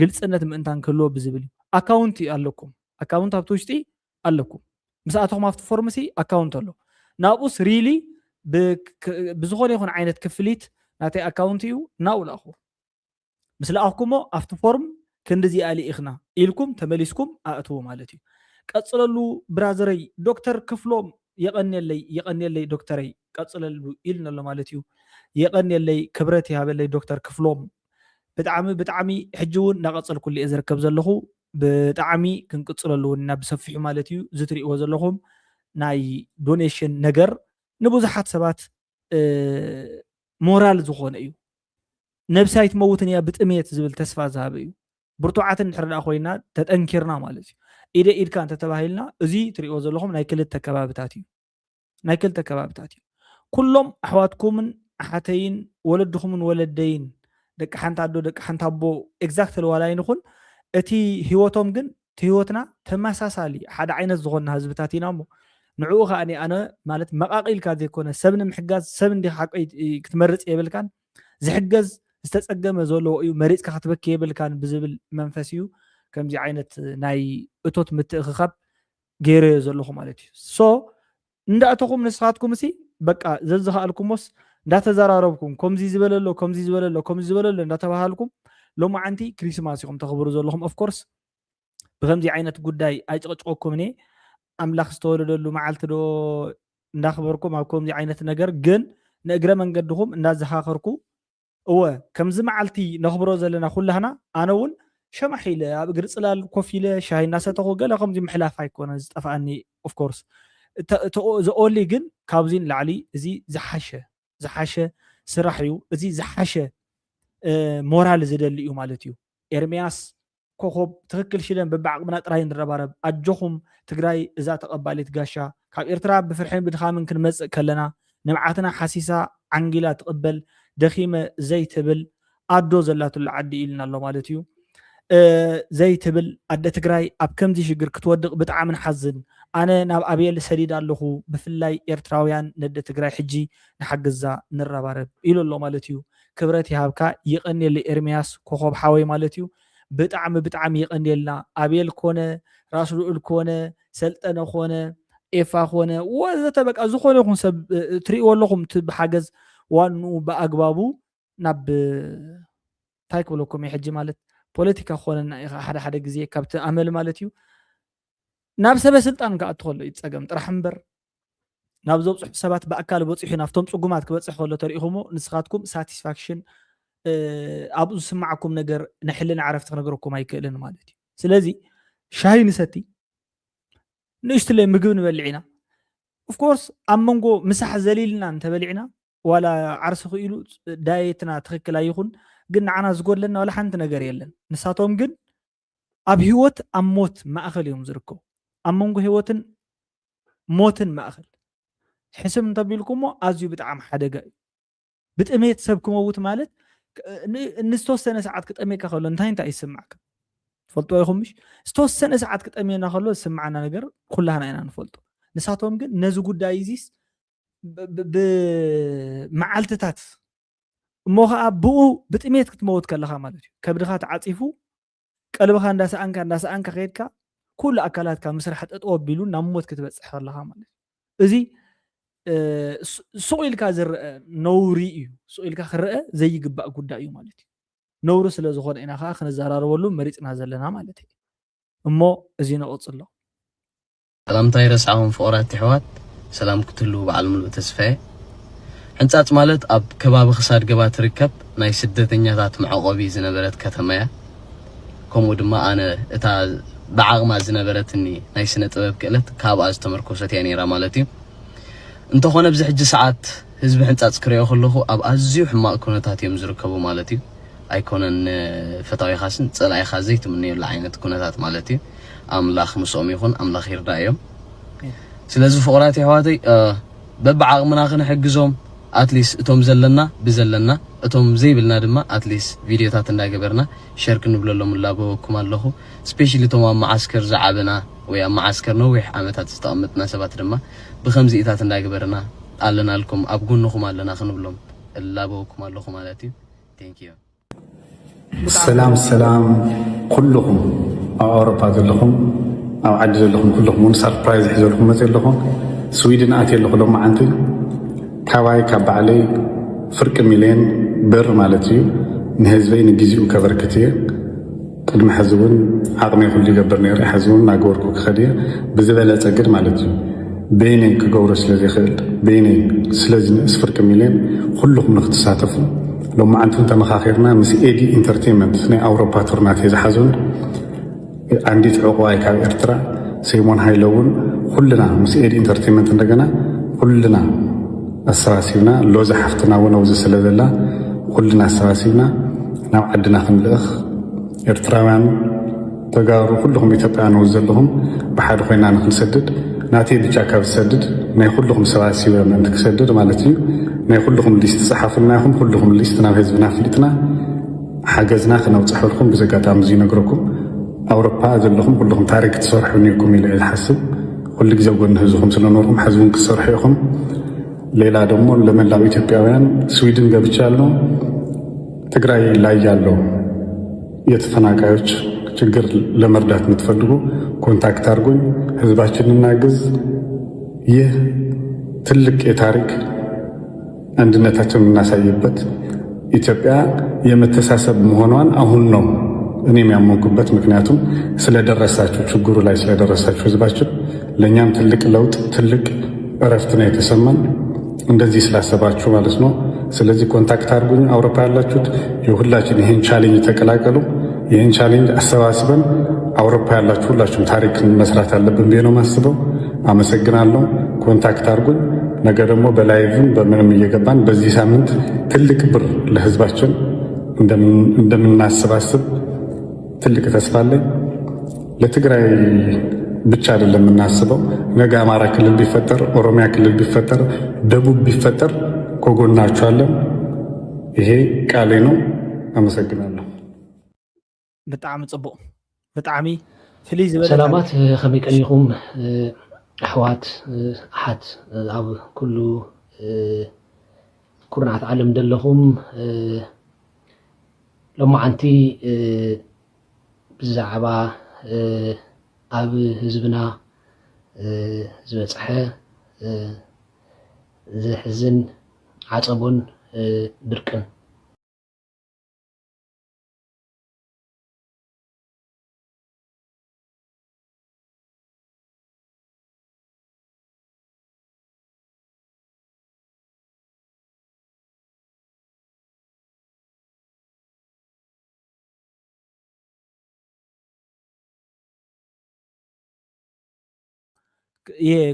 ግልፅነት ምእንታን ክህልዎ ብዝብል እዩ ኣካውንት ኣለኩም ኣካውንት ኣብቲ ውሽጢ ኣለኩም ምስኣተኹም ኣብቲ ፎርምሲ ኣካውንት ኣሎ ናብኡስ ሪሊ ብዝኾነ ይኹን ዓይነት ክፍሊት ናተይ ኣካውንት እዩ ናብኡ ለኣኹ ምስ ለኣኽኩሞ ኣብቲ ፎርም ክንዲዚ ኣሊኢኽና ኢልኩም ተመሊስኩም ኣእትዎ ማለት እዩ ቀፅለሉ ብራዘረይ ዶክተር ክፍሎም የቐኒየለይ ዶክተረይ ቀፅለሉ ኢልነሎ ማለት እዩ የቐኒየለይ ክብረት ይሃበለይ ዶክተር ክፍሎም ብጣዕሚ ሕጂ እውን እናቐፀልኩሉ እየ ዝርከብ ዘለኹ ብጣዕሚ ክንቅፅለሉ እውን ኢና ብሰፊሑ ማለት እዩ ዝትሪእዎ ዘለኹም ናይ ዶኔሽን ነገር ንብዙሓት ሰባት ሞራል ዝኾነ እዩ ነብሳይ ትመውትን እያ ብጥሜት ዝብል ተስፋ ዝሃበ እዩ ብርቱዓትን ድሕር ዳ ኮይና ተጠንኪርና ማለት እዩ ኢደ ኢድካ እንተተባሂልና እዚ ትሪእዎ ዘለኹም ናይ ክልተ ከባብታት እዩ ኩሎም ኣሕዋትኩምን ኣሓተይን ወለድኹምን ወለደይን ደቂ ሓንቲ ኣዶ ደቂ ሓንቲ ኣቦ ኤግዛክትሊ ዋላ ይንኹን እቲ ህይወቶም ግን ህይወትና ተመሳሳሊ ሓደ ዓይነት ዝኾነ ህዝብታት ኢና እሞ ንዕኡ ከዓኒ ኣነ ማለት መቃቂልካ ዘይኮነ ሰብ ንምሕጋዝ ሰብ እንዲኻ ክትመርፅ የብልካን ዝሕገዝ ዝተፀገመ ዘለዎ እዩ መሪፅካ ክትበኪ የብልካን ብዝብል መንፈስ እዩ ከምዚ ዓይነት ናይ እቶት ምትእኽኻብ ገይረ ዘለኹ ማለት እዩ ሶ እንዳእተኹም ንስኻትኩም እሲ በቃ ዘዝኻልኩሞስ እንዳተዘራረብኩም ከምዚ ዝበለሎ ከምዚ ዝበለሎ ከምዚ ዝበለሎ እንዳተባሃልኩም ሎማዓንቲ ክሪስማስ ኢኹም ተኽብሩ ዘለኹም ኦፍ ኮርስ ብከምዚ ዓይነት ጉዳይ ኣይጭቕጭቆኩም እኔ ኣምላኽ ዝተወለደሉ መዓልቲ ዶ እንዳኽበርኩም ኣብ ከምዚ ዓይነት ነገር ግን ንእግረ መንገድኹም እንዳዘኻኸርኩ እወ ከምዚ መዓልቲ ነኽብሮ ዘለና ኩላህና ኣነ እውን ሸማሕ ኢለ ኣብ እግሪ ፅላል ኮፍ ኢለ ሻሂ እናሰተኹ ገለ ከምዚ ምሕላፍ ኣይኮነ ዝጠፋኣኒ ኦፍ ኮርስ ዘኦሊ ግን ካብዚ ንላዕሊ እዚ ዝሓሸ ስራሕ እዩ እዚ ዝሓሸ ሞራል ዝደሊ እዩ ማለት እዩ ኤርምያስ ኮኸብ ትክክል ሽደን በብዓቅምና ጥራይ ንረባረብ ኣጆኹም ትግራይ እዛ ተቐባሊት ጋሻ ካብ ኤርትራ ብፍርሕን ብድኻምን ክንመፅእ ከለና ንብዓትና ሓሲሳ ዓንጊላ ትቕበል ደኺመ ዘይትብል ኣዶ ዘላትሉ ዓዲ ኢልና ኣሎ ማለት እዩ ዘይትብል ኣደ ትግራይ ኣብ ከምዚ ሽግር ክትወድቕ ብጣዕሚ ንሓዝን ኣነ ናብ ኣብየል ሰዲድ ኣለኹ ብፍላይ ኤርትራውያን ነደ ትግራይ ሕጂ ንሓግዛ ንረባረብ ኢሉ ኣሎ ማለት እዩ ክብረት ይሃብካ ይቐኒየሉ ኤርምያስ ኮኸብ ሓወይ ማለት እዩ ብጣዕሚ ይቐኒየልና ኣብየል ኮነ ራስ ልዑል ኮነ ሰልጠነ ኮነ ኤፋ ኮነ ወዘተ በቃ ዝኾነ ይኹን ሰብ ትሪእዎ ኣለኹም ብሓገዝ ዋኑ ብኣግባቡ ናብ እንታይ ክብለኩም እየ ሕጂ ማለት ፖለቲካ ኮነና ሓደ ግዜ ካብቲ ኣመል ማለት እዩ ናብ ሰበ ስልጣን ክኣቱ ከሎ ይፀገም ጥራሕ እምበር ናብ ዘብፅሑ ሰባት ብኣካል በፂሑ ናብቶም ፅጉማት ክበፅሕ ከሎ ተሪኢኹሞ ንስኻትኩም ሳቲስፋክሽን ኣብኡ ዝስማዓኩም ነገር ንሕልን ዓረፍቲ ክነገረኩም ኣይክእልን ማለት እዩ ስለዚ ሻሂ ንሰቲ ንእሽትለይ ምግቢ ንበልዕ ኢና ኦፍኮርስ ኣብ መንጎ ምሳሕ ዘሊልና እንተበሊዕና ዋላ ዓርሲ ክኢሉ ዳየትና ትክክል ኣይኹን ግን ንዓና ዝጎድለና ዋላ ሓንቲ ነገር የለን ንሳቶም ግን ኣብ ህይወት ኣብ ሞት ማእኸል እዮም ዝርከቡ ኣብ መንጎ ህይወትን ሞትን ማእኸል ሕስብ እንተቢልኩሞ ኣዝዩ ብጣዕሚ ሓደጋ እዩ ብጥሜት ሰብ ክመውት ማለት ንዝተወሰነ ሰዓት ክጠሜካ ከሎ እንታይ ይስማዓካ ትፈልጦ ይኹምሽ ዝተወሰነ ሰዓት ክጠሜና ከሎ ዝስማዓና ነገር ኩላህና ኢና ንፈልጦ ንሳቶም ግን ነዚ ጉዳይ እዚስ ብመዓልትታት እሞ ከዓ ብኡ ብጥሜት ክትመውት ከለኻ ማለት እዩ ከብድኻ ተዓፂፉ ቀልብኻ እንዳሰኣንካ ከይድካ ኩሉ ኣካላትካ ምስራሕ ጠጠው ኣቢሉ ናብ ሞት ክትበፅሕ ከለኻ ማለት እዩ እዚ ስቑኢልካ ዝርአ ነውሪ እዩ ስቑኢልካ ክርአ ዘይግባእ ጉዳይ እዩ ማለት እዩ ነውሪ ስለ ዝኾነ ኢና ከዓ ክንዘራረበሉ መሪፅና ዘለና ማለት እዩ እሞ እዚ ነቕፅሎ ሰላምታ ይረስዓኹም ፍቑራት ኣሕዋት ሰላም ክትህሉ በዓል ሙሉእ ተስፋዬ ሕንፃፅ ማለት ኣብ ከባቢ ክሳድ ገባ ትርከብ ናይ ስደተኛታት መዕቆቢ ዝነበረት ከተማ እያ ከምኡ ድማ ኣነ እታ ብዓቕማ ዝነበረትኒ ናይ ስነ ጥበብ ክእለት ካብኣ ዝተመርኮሰት እያ ነይራ ማለት እዩ እንተኾነ ብዚ ሕጂ ሰዓት ህዝቢ ሕንፃፅ ክሪኦ ከለኹ ኣብ ኣዝዩ ሕማቕ ኩነታት እዮም ዝርከቡ ማለት እዩ ኣይኮነን ፈታዊኻስን ፀላኢኻ ዘይትምነየሉ ዓይነት ኩነታት ማለት እዩ ኣምላኽ ምስኦም ይኹን ኣምላኽ ይርዳእዮም ስለዚ ፍቑራት ኣሕዋተይ በብዓቕምና ክንሕግዞም ኣትሊስ እቶም ዘለና ብዘለና እቶም ዘይብልና ድማ ኣትሊስ ቪድዮታት እንዳገበርና ሸር ክንብለሎም ላበወኩም ኣለኹ ስፔሻሊ እቶም ኣብ ማዓስከር ዝዓበና ወይ ኣብ ማዓስከር ነዊሕ ዓመታት ዝተቐመጥና ሰባት ድማ ብከምዚ ኢታት እንዳገበርና ኣለናልኩም ኣብ ጎንኹም ኣለና ክንብሎም ላበወኩም ኣለኹ ማለት እዩ ቴንኪዩ ሰላም ኩልኹም ኣብ ኣውሮፓ ዘለኹም ኣብ ዓዲ ዘለኹም ኩልኹም ሰርፕራይዝ ሒዘልኩም መፅእ ኣለኹም ስዊድን ኣትየ ኣለኹ ሎማዓንቲ ካባይ ካብ ባዕለይ ፍርቂ ሚልዮን ብር ማለት እዩ ንህዝበይ ንግዚኡ ከበርክት እየ ቅድሚ ሕዚ እውን ዓቕመይ ኩሉ ይገብር ነይረ ሕዚ እውን እናገበርኩ ክኸድ እየ ብዝበለፀ ግድ ማለት እዩ በይነይ ክገብሮ ስለዘይኽእል በይነይ ስለዚ ንእስ ፍርቂ ሚልዮን ኩልኹም ንክትሳተፉ ሎማዓንቲ ተመኻኺርና ምስ ኤዲ ኢንተርቴንመንት ናይ ኣውሮፓ ቱርናት እየ ዝሓዙን አንዲት ዕቑባይ ካብ ኤርትራ ሰይሞን ሃይለ እውን ኩልና ምስ ኤዲ ኢንተርቴንመንት እንደገና ኩልና ኣሰባሲብና ሎዛ ሓፍትና እውን ኣብዚ ስለ ዘላ ኩልና ኣሰባሲብና ናብ ዓድና ክንልእኽ ኤርትራውያን ተጋሩ ኩልኹም ኢትዮጵያውያን እውን ዘለኹም ብሓደ ኮይና ንክንሰድድ ናተይ ብቻ ካብ ዝሰድድ ናይ ኩልኹም ሰባሲበ ምእንቲ ክሰድድ ማለት እዩ ናይ ኩልኹም ሊስት ፀሓፍልና ይኹም ኩልኹም ሊስት ናብ ህዝብና ፍሊጥና حجزنا خنا وتصحلكم بزقات عمزي نجركم أوروبا أذلهم كلهم تاريخ تصرحون يكم إلى الحسب كل جزء نهزهم سلنورهم حزبون كصرحيهم ليلة دمو لمن لا إثيوبيان سويدن قبتشالو تقرأي لا يالو يتفناقايوش ችግር ለመርዳት የምትፈልጉ ኮንታክት አድርጉኝ። ህዝባችንን እናግዝ። ይህ ትልቅ የታሪክ አንድነታችንን የምናሳይበት ኢትዮጵያ የመተሳሰብ መሆኗን አሁን ነው እኔም ያመንኩበት። ምክንያቱም ስለደረሳችሁ ችግሩ ላይ ስለደረሳችሁ ህዝባችን ለእኛም ትልቅ ለውጥ ትልቅ እረፍት ነው የተሰማን እንደዚህ ስላሰባችሁ ማለት ነው። ስለዚህ ኮንታክት አድርጉኝ። አውሮፓ ያላችሁት የሁላችን ይህን ቻሌንጅ ተቀላቀሉ። ይህን ቻሌንጅ አሰባስበን አውሮፓ ያላችሁ ሁላችሁም ታሪክን መስራት አለብን ብዬ ነው የማስበው። አመሰግናለሁ። ኮንታክት አድርጉኝ። ነገ ደግሞ በላይቭም በምንም እየገባን በዚህ ሳምንት ትልቅ ብር ለህዝባችን እንደምናሰባስብ ትልቅ ተስፋ አለኝ። ለትግራይ ብቻ አይደለም የምናስበው። ነገ አማራ ክልል ቢፈጠር፣ ኦሮሚያ ክልል ቢፈጠር፣ ደቡብ ቢፈጠር ከጎናችኋለን። ይሄ ቃሌ ነው። አመሰግናለሁ። ብጣዕሚ ጽቡቕ ብጣዕሚ ፍልይ ዝበለ ሰላማት ከመይ ቀኒኹም ኣሕዋት ኣሓት ኣብ ኩሉ ኩርናዓት ዓለም ዘለኹም ሎማዓንቲ ብዛዕባ ኣብ ህዝብና ዝበፅሐ ዝሕዝን ዓፀቦን ድርቅን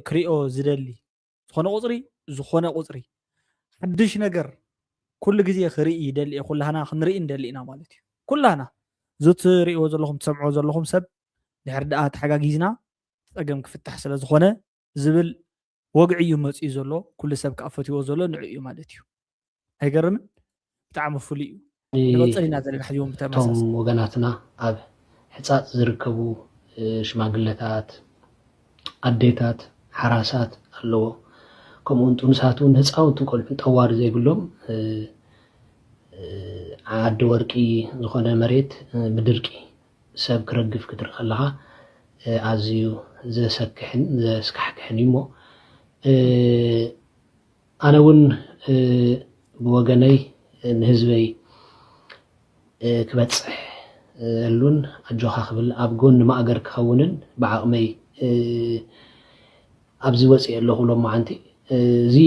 ክሪኦ ዝደሊ ዝኾነ ቁፅሪ ሓድሽ ነገር ኩሉ ግዜ ክርኢ ይደሊ ኩላህና ክንርኢ እንደሊ ኢና ማለት እዩ። ኩላህና ዝትሪእዎ ዘለኹም ትሰምዕዎ ዘለኹም ሰብ ድሕሪ ደኣ ተሓጋጊዝና ፀገም ክፍታሕ ስለ ዝኾነ ዝብል ወግዒ እዩ መፅኡ ዘሎ ኩሉ ሰብ ክኣፈትዎ ዘሎ ንዕኡ እዩ ማለት እዩ። ኣይገርምን? ብጣዕሚ ፍሉይ እዩ። ንቐፅል ኢና ዘለና ሕዚኦም ብተመሳሳሊ እቶም ወገናትና ኣብ ሕፃፅ ዝርከቡ ሽማግለታት ኣዴታት ሓራሳት ኣለዎ። ከምኡውን ጡንሳት እውን ህፃውንትን ቆልዑን ጠዋሪ ዘይብሎም ዓዲ ወርቂ ዝኾነ መሬት ብድርቂ ሰብ ክረግፍ ክትርኢ ከለኻ ኣዝዩ ዘሰክሕን ዘስካሕክሕን እዩ እሞ ኣነ እውን ብወገነይ ንህዝበይ ክበፅሕ እሉን ኣጆኻ ክብል ኣብ ጎኒ ማእገር ክኸውንን ብዓቕመይ ኣብዚ ወፅእ ኣለኹ ሎማዓንቲ እዚ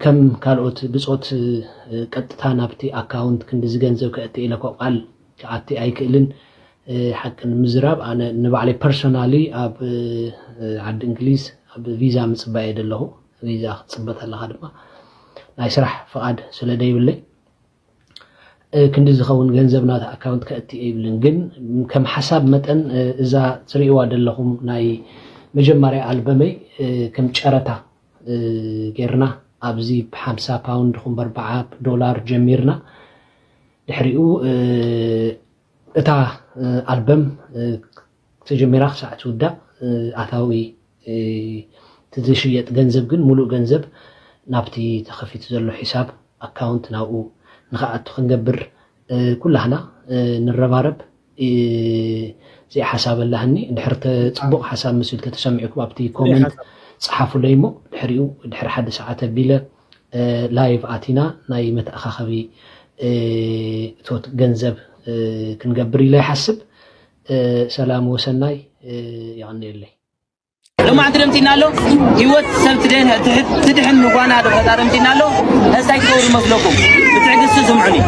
ከም ካልኦት ብፆት ቀጥታ ናብቲ ኣካውንት ክንዲ ዝገንዘብ ከእቲ ኢለ ቃል ክኣቲ ኣይክእልን ሓቂ ንምዝራብ ኣነ ንባዕለይ ፐርሶናሊ ኣብ ዓዲ እንግሊዝ ኣብ ቪዛ ምፅባእ እየ ዘለኹ። ቪዛ ክትፅበ ከለኻ ድማ ናይ ስራሕ ፍቓድ ስለ ደይብለይ ክንዲ ዝኸውን ገንዘብ ናቲ ኣካውንት ከእቲ የብልን። ግን ከም ሓሳብ መጠን እዛ ትሪእዋ ዘለኹም ናይ መጀመርያ ኣልበመይ ከም ጨረታ ጌርና ኣብዚ ብ50 ፓውንድ ኹም $40 ጀሚርና ድሕሪኡ እታ ኣልበም ተጀሚራ ክሳዕ ትውዳእ ኣታዊ ትዝሽየጥ ገንዘብ ግን ሙሉእ ገንዘብ ናብቲ ተኸፊቱ ዘሎ ሒሳብ ኣካውንት ናብኡ ንኽኣቱ ክንገብር ኩላህና ንረባረብ زي حساب الله هني دحرت صبوق حساب مسؤول تتسمعكم أبتي كومنت صحفوا لي مو دحريو دحر حد ساعات بيلا لايف آتينا ناي متأخخبي توت جنزب كنقبري لا يحسب سلام وسناي يعني اللي لو ما عندنا متينا له هيوت سبت دين تدحن نقوانا هذا فتار متينا له هساي تقول مفلوكم بتعقد سمعني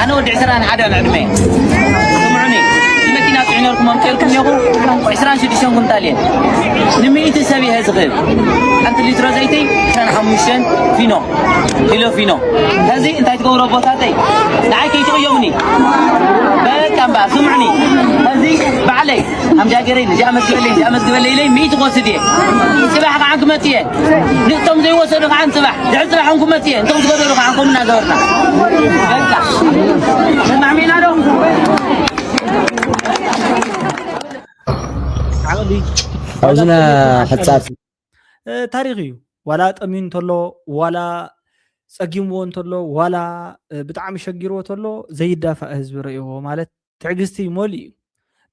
أنا ودي عسران حدا العلمي سمعني المكينات عينكم ممكنكم يقول عسران شو ديشون كنتالين نميت سبي هزغير أنت اللي ترى زيتي كان حمشان فينو كيلو فينو هذه أنت تقول روبوتاتي نعيك يومني بكم بقى سمعني هذه بعلي هم جاكرين جامس قبلي لي 100 غوسدي سباح عنكم متين نتم زي وصلوا عن سباح دعوا سباح عنكم متين انتم تقدروا عنكم نادورنا أوزنا حتى تاريخي ولا تأمين تلو ولا ፀጊምዎ እንተሎ ዋላ ብጣዕሚ ሸጊርዎ እንተሎ ዘይዳፋእ ህዝቢ ርእይዎ ማለት ትዕግስቲ ሞል እዩ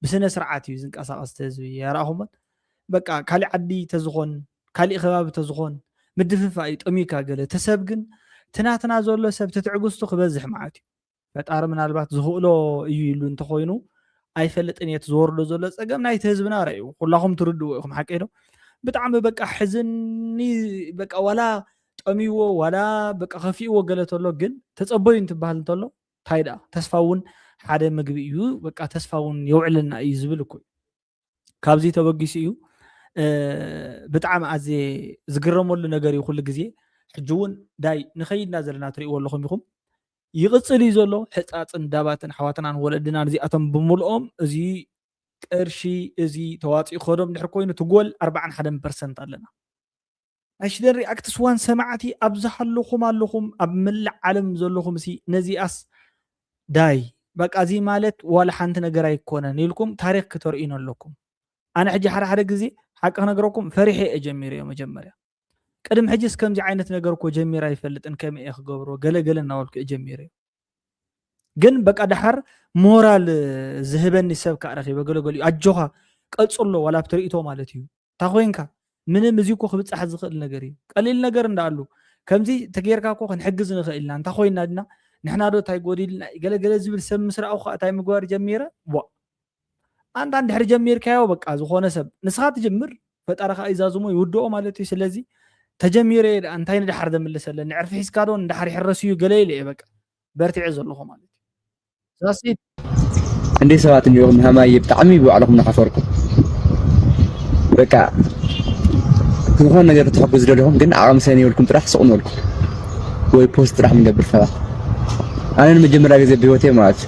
ብስነ ስርዓት እዩ ዝንቀሳቀስ ህዝቢ የራኹም በቃ ካሊእ ዓዲ ተዝኾን ካሊእ ከባቢ ተዝኾን ምድፍፋእ እዩ ጠሚካ ገለ ተሰብ ግን ትናትና ዘሎ ሰብ ትትዕግስቱ ክበዝሕ ማለት እዩ ፈጣሪ ምናልባት ዝኽእሎ እዩ ኢሉ እንተኮይኑ ኣይፈልጥን የት ዝወርዶ ዘሎ ፀገም ናይቲ ህዝብና ርእዩ ኩላኹም ትርድኡ ኢኹም ሓቂ ዶ ብጣዕሚ በቃ ሕዝኒ በቃ ዋላ ጠሚዎ ዋላ በቃ ከፊእዎ ገለ ተሎ ግን ተፀበዩ እንትበሃል እንተሎ ታይዳ ተስፋውን ሓደ ምግቢ እዩ በቃ ተስፋውን የውዕልና እዩ ዝብል እኮ ካብዚ ተበጊሱ እዩ ብጣዕሚ ኣዝየ ዝግረመሉ ነገር እዩ ኩሉ ግዜ ሕጂ እውን ዳይ ንኸይድና ዘለና ትሪእዎ ኣለኹም ኢኹም ይቕፅል እዩ ዘሎ ሕፃፅን ዳባትን ሓዋትናን ወለድናን እዚኣቶም ብምልኦም እዚ ቅርሺ እዚ ተዋፂኡ ከዶም ድሕር ኮይኑ ትጎል 41% ኣለና أشدر رياكتس وان سمعتي أبزحلكم علىكم أبمل علم زلكم سي نزياس داي بقى زي مالت ولا حنت نجرا يكون نيلكم تاريخ كتورين لكم أنا حجي حرا جزي حق أنا نجركم فريحي أجميري يوم جمرة قدم حجز كم زي عينة نجركو جميرة يفلت إن كم إخ جبرو قل ناولك أجميري جن بقى دحر مورال ذهبني سبك أرخي بقول أجوها قلت صلوا ولا بطريقته مالتيو تاخوينك من مزيكو خبص حد زخل نغري قليل نغر እንዳሉ ከምዚ ተገርካ ኮ ክንሕግዝ ንኽእልና እንታ ኮይና ድና ንሕና ዶ ታይ ጎዲልና ገለገለ ዝብል ሰብ ምስራው ታይ ምግባር ጀሚረ ዋ አንድ አንድ ሕር ጀሚርካዮ በቃ ዝኾነ ሰብ ንስኻ ትጀምር ፈጣረኻ ኢዛዝሞ ይውድኦ ማለት እዩ ስለዚ ተጀሚረ አንታይ ንድሓር ዘምልሰለ ንዕርፊ ሒስካዶ ንድሓር ይሕረስዩ ገለይለ በቃ በርቲዕ ዘለኹ ማለት እዩ ዛሲ እንዴ ሰባት እንዲኦም ሃማይ ብጣዕሚ ይባዕለኩም ንሓፈርኩም በቃ كون ነገር ተሐግዝ ደለሁም ግን ዓም ሰኔ ይልኩም ጥራሕ ስቁን ወልኩም ወይ ፖስት ጥራሕ ምንገብር ፈራ ኣነ መጀመሪያ ግዜ በህይወቴ ማለት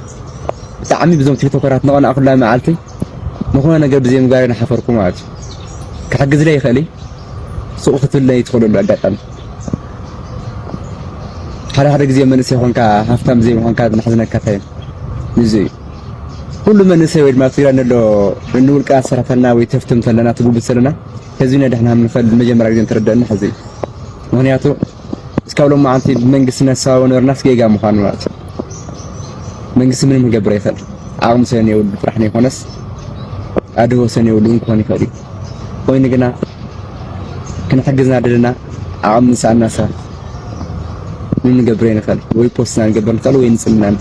ብጣዕሚ ብዞም ቲክቶከራት ነቐና ኣኽላ መዓልቲ ንኾነ ነገር ብዘይ ምጋር ሓፈርኩም ማለት ክሕግዝ ላይ ይኽእል ሱቅ ክትብለይ ትኽእሉ ኣጋጣሚ ሓደ ግዜ መንእሰይ ኮንካ ሃፍታም ዘይ ኮንካ ንሕዝነካ ታይ እዚ ኩሉ መንእሰይ ወይ ድማ ትይራነሎ እንውልቃ ሰራተና ወይ ተፍትም ተለና ትጉብት ሰለና ከዚህና ደህና ምንፈል መጀመሪያ ግዜ ተረዳና ሕዚ ምክንያቱ እስካብሎም ማዓንቲ መንግስት ነሳው ነርናስ ገጋ ምዃኑ ማለት መንግስት ምንም ይገብር ይፈል ዓቅም ሰኔ ይውል ፍራሕኒ ይኾነስ ኣድሆ ሰኔ ይውል እንኳን ይፈል ኮይኑ ግና ክንሕግዝና ደለና ዓቅም ንሳና ሰብ ምን ንገብር ይንፈል ወይ ፖስትና ንገብር ንፈል ወይ ንፅልና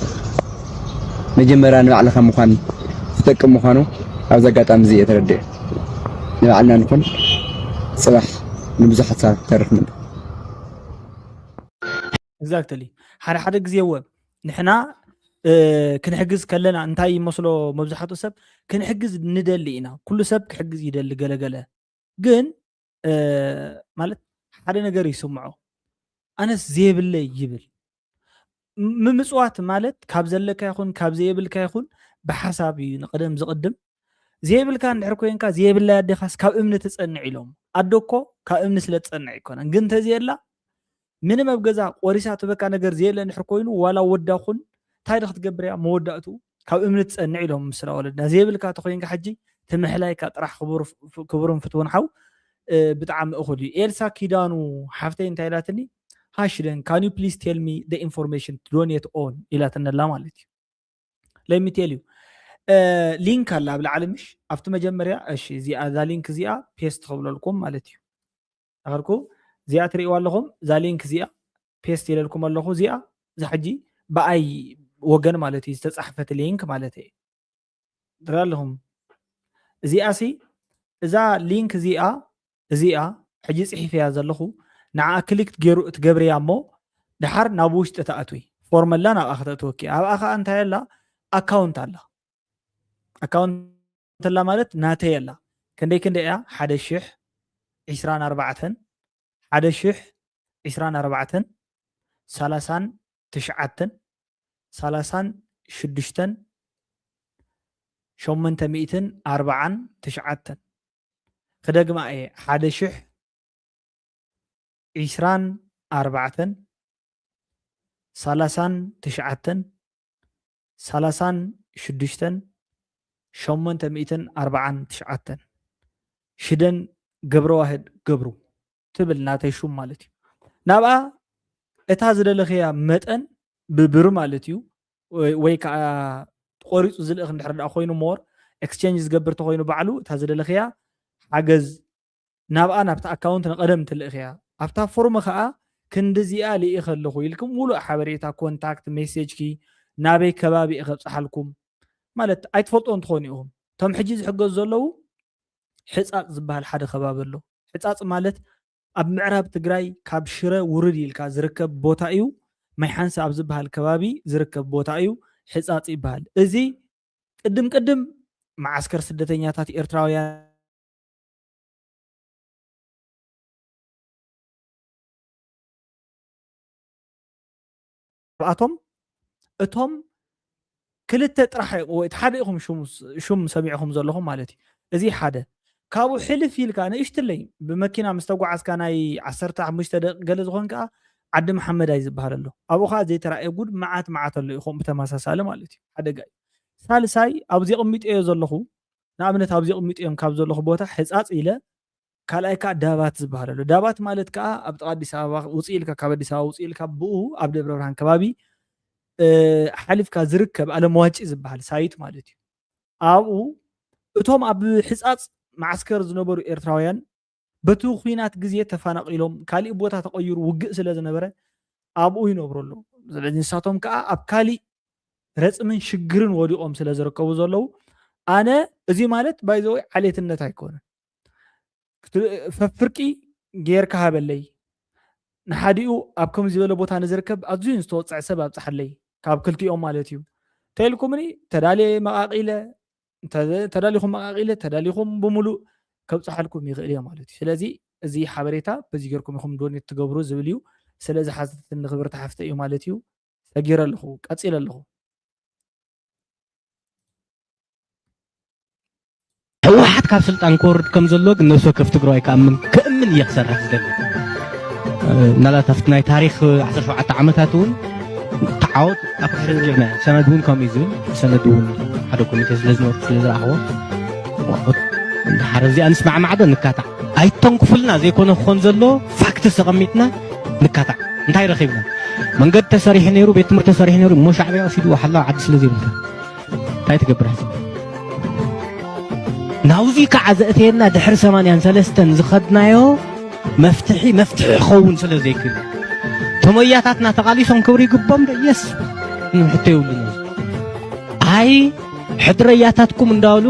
መጀመሪያ ንባዕልኻ ምዃን ትጠቅም ምዃኑ ኣብዚ ኣጋጣሚ እዚ የተረድየ ንባዕልና ንኩን صباح نبزح صار تعرف منه exactly حدا ግዜው ንሕና ክንሕግዝ ከለና እንታይ ይመስሎ መብዛሕቱ ሰብ ክንሕግዝ ንደሊ ኢና ኩሉ ሰብ ክሕግዝ ይደሊ ገለገለ ግን ማለት ሓደ ነገር ይስምዖ ኣነስ ዘይብለይ ይብል ምምጽዋት ማለት ካብ ዘለካ ይኹን ካብ ዘይብልካ ይኹን ብሓሳብ እዩ ንቀደም ዝቅድም ዘይብልካ እንድሕር ኮይንካ ዘይብላ ያደኻስ ካብ እምነት ተጸንዕ ኢሎም ኣዶኮ ካብ እምነት ስለ ተጸንዕ ይኮነ ግን ተዘየላ ምንም ኣብ ገዛ ቆሪሳ ተበካ ነገር ዘየለ እንድሕር ኮይኑ ዋላ ወዳኹን ታይ ድኽ ትገብርያ መወዳእቱ ካብ እምነት ተጸንዕ ኢሎም ምስላ ወለድና ዘይብልካ ተኮይንካ ሕጂ ትምሕላይካ ጥራሕ ክቡርን ፍትውን ሓው ብጣዕሚ እኹል እዩ ኤልሳ ኪዳኑ ሓፍተይ እንታይ ኢላትኒ ሃሽደን can you please tell me the information to donate on ኢላትነላ ማለት እዩ let me tell you ሊንክ አለ ኣብ ላዕሊ ምሽ ኣብቲ መጀመርያ እሺ እዚኣ ዛ ሊንክ እዚኣ ፔስት ክብለልኩም ማለት እዩ ኣኸርኩ እዚኣ ትሪእዋ ኣለኹም ዛ ሊንክ እዚኣ ፔስት ይለልኩም ኣለኹ እዚኣ ዝሕጂ ብኣይ ወገን ማለት እዩ ዝተፃሕፈት ሊንክ ማለት እዩ ትሪኢ ኣለኹም እዚኣ ሲ እዛ ሊንክ እዚኣ ሕጂ ፅሒፈያ ዘለኹ ንዓ ክሊክ ገይሩ እትገብርያ እሞ ድሓር ናብ ውሽጢ ተኣትዊ ፎርመላ ናብኣ ክትእትወኪ ኣብኣ ከዓ እንታይ ኣላ ኣካውንት ኣላ ኣካውንት ላ ማለት ናተይ ኣላ ክንደይ እያ 1024 1024 39 36 849 ክደግማ እየ 1024 39 36 849 ሽደን ገብረ ዋህድ ገብሩ ትብል ናተይ ሹም ማለት እዩ ናብኣ እታ ዝደለኸያ መጠን ብብር ማለት እዩ ወይ ከዓ ቆሪፁ ዝልእኽ እንድሕር ዳ ኮይኑ ሞር ኤክስቼንጅ ዝገብር ተኮይኑ ባዕሉ እታ ዝደለኸያ ሓገዝ ናብኣ ናብታ ኣካውንት ንቀደም ትልእኽ እያ ኣብታ ፎርም ከዓ ክንዲዚኣ ልኢኸ ኣለኹ ኢልኩም ሙሉእ ሓበሬታ ኮንታክት ሜሴጅ ኪ ናበይ ከባቢ ከብፅሓልኩም ማለት ኣይትፈልጦ እንትኾኑ ኢኹም እቶም ሕጂ ዝሕገዙ ዘለዉ ሕፃፅ ዝበሃል ሓደ ከባቢ ኣሎ ሕፃፅ ማለት ኣብ ምዕራብ ትግራይ ካብ ሽረ ውርድ ኢልካ ዝርከብ ቦታ እዩ ማይ ሓንሳ ኣብ ዝበሃል ከባቢ ዝርከብ ቦታ እዩ ሕፃፅ ይበሃል እዚ ቅድም ማዓስከር ስደተኛታት ኤርትራውያን እቶም ክልተ ጥራሕ ወይ ሓደ ኢኹም ሹም ሰሚዕኹም ዘለኹም ማለት እዩ እዚ ሓደ ካብኡ ሕልፍ ኢልካ ንእሽትለይ ብመኪና ምስ ተጓዓዝካ ናይ 15 ደቂቕ ገለ ዝኾን ከዓ ዓዲ መሓመዳይ ዝበሃል ኣሎ ኣብኡ ከዓ ዘይተረኣየ ጉድ መዓት ኣሎ ኢኹም ብተመሳሳሊ ማለት እዩ ሓደጋ እዩ ሳልሳይ ኣብዚ ቅሚጥዮ ዘለኹ ንኣብነት ኣብዚ ቅሚጥዮም ካብ ዘለኹ ቦታ ሕፃፅ ኢለ ካልኣይ ከዓ ዳባት ዝበሃል ኣሎ ዳባት ማለት ከዓ ኣብ ጥቃ ኣዲስ ኣበባ ውፅእ ኢልካ ካብ ኣዲስ ኣበባ ውፅእ ኢልካ ብኡ ኣብ ደብረ ብርሃን ከባቢ ሓሊፍካ ዝርከብ ኣለመዋጪ ዝበሃል ሳይት ማለት እዩ ኣብኡ እቶም ኣብ ሕፃፅ ማዓስከር ዝነበሩ ኤርትራውያን በቲ ኩናት ግዜ ተፈናቂሎም ካሊእ ቦታ ተቀይሩ ውግእ ስለ ዝነበረ ኣብኡ ይነብሩ ኣሎ ስለዚ ንሳቶም ከዓ ኣብ ካሊእ ረፅምን ሽግርን ወዲቆም ስለ ዝርከቡ ዘለዉ ኣነ እዚ ማለት ባይዘወይ ዓሌትነት ኣይኮነን ፈፍርቂ ጌርካ ሃበለይ ንሓዲኡ ኣብ ከምዚ ዝበለ ቦታ ንዝርከብ ኣዝዩ ዝተወፅዐ ሰብ ኣብፅሓለይ ካብ ክልቲኦም ማለት እዩ ተልኩምኒ ተዳሊኹም መቃቂለ ተዳሊኹም ብሙሉእ ከብፅሓልኩም ይኽእል እየ ማለት እዩ ስለዚ እዚ ሓበሬታ በዚ ጌርኩም ኢኹም ዶኔት ትገብሩ ዝብል እዩ ስለዚ ሓዘት ንክብር ተሓፍተ እዩ ማለት እዩ ሰጊረ ኣለኹ ቀፂለ ኣለኹ ህወሓት ካብ ስልጣን ክወርድ ከም ዘሎ ግን ነብሶ ከፍ ትግራይ ክእምን እየ ክሰርሕ ዝደሊ ናላት ኣብቲ ናይ ታሪክ 17 ዓመታት እውን ተዓወት ኣብ ክሸት ጌርና ሰነድ እውን ከምኡ ዝብል ሰነድ እውን ሓደ ኮሚቴ ስለዝነበሩ ስለዝረኣኽቦ ድሓር እዚኣ ንስማዕማዕ ዶ ንካታዕ ኣይተንክፍልና ዘይኮነ ክኾን ዘሎ ፋክት ተቐሚጥና ንካታዕ እንታይ ረኺብና መንገዲ ተሰሪሑ ነይሩ ቤት ትምህርቲ ተሰሪሑ ነይሩ እሞ ሻዕብያ ወሲዱ ሓላዊ ዓዲ ስለዘይብልካ እንታይ ትገብር ሕዚ ናውዚ ከዓ ዘእትየና ድሕሪ 83 ዝኸድናዮ መፍትሒ ክኸውን ስለ ዘይክእል እቶም ወያታትና ተቓሊሶም ክብሪ ይግቦም ዶ የስ ንሕቶ የብሉና ኣይ ሕድሪ ኣያታትኩም እንዳበሉ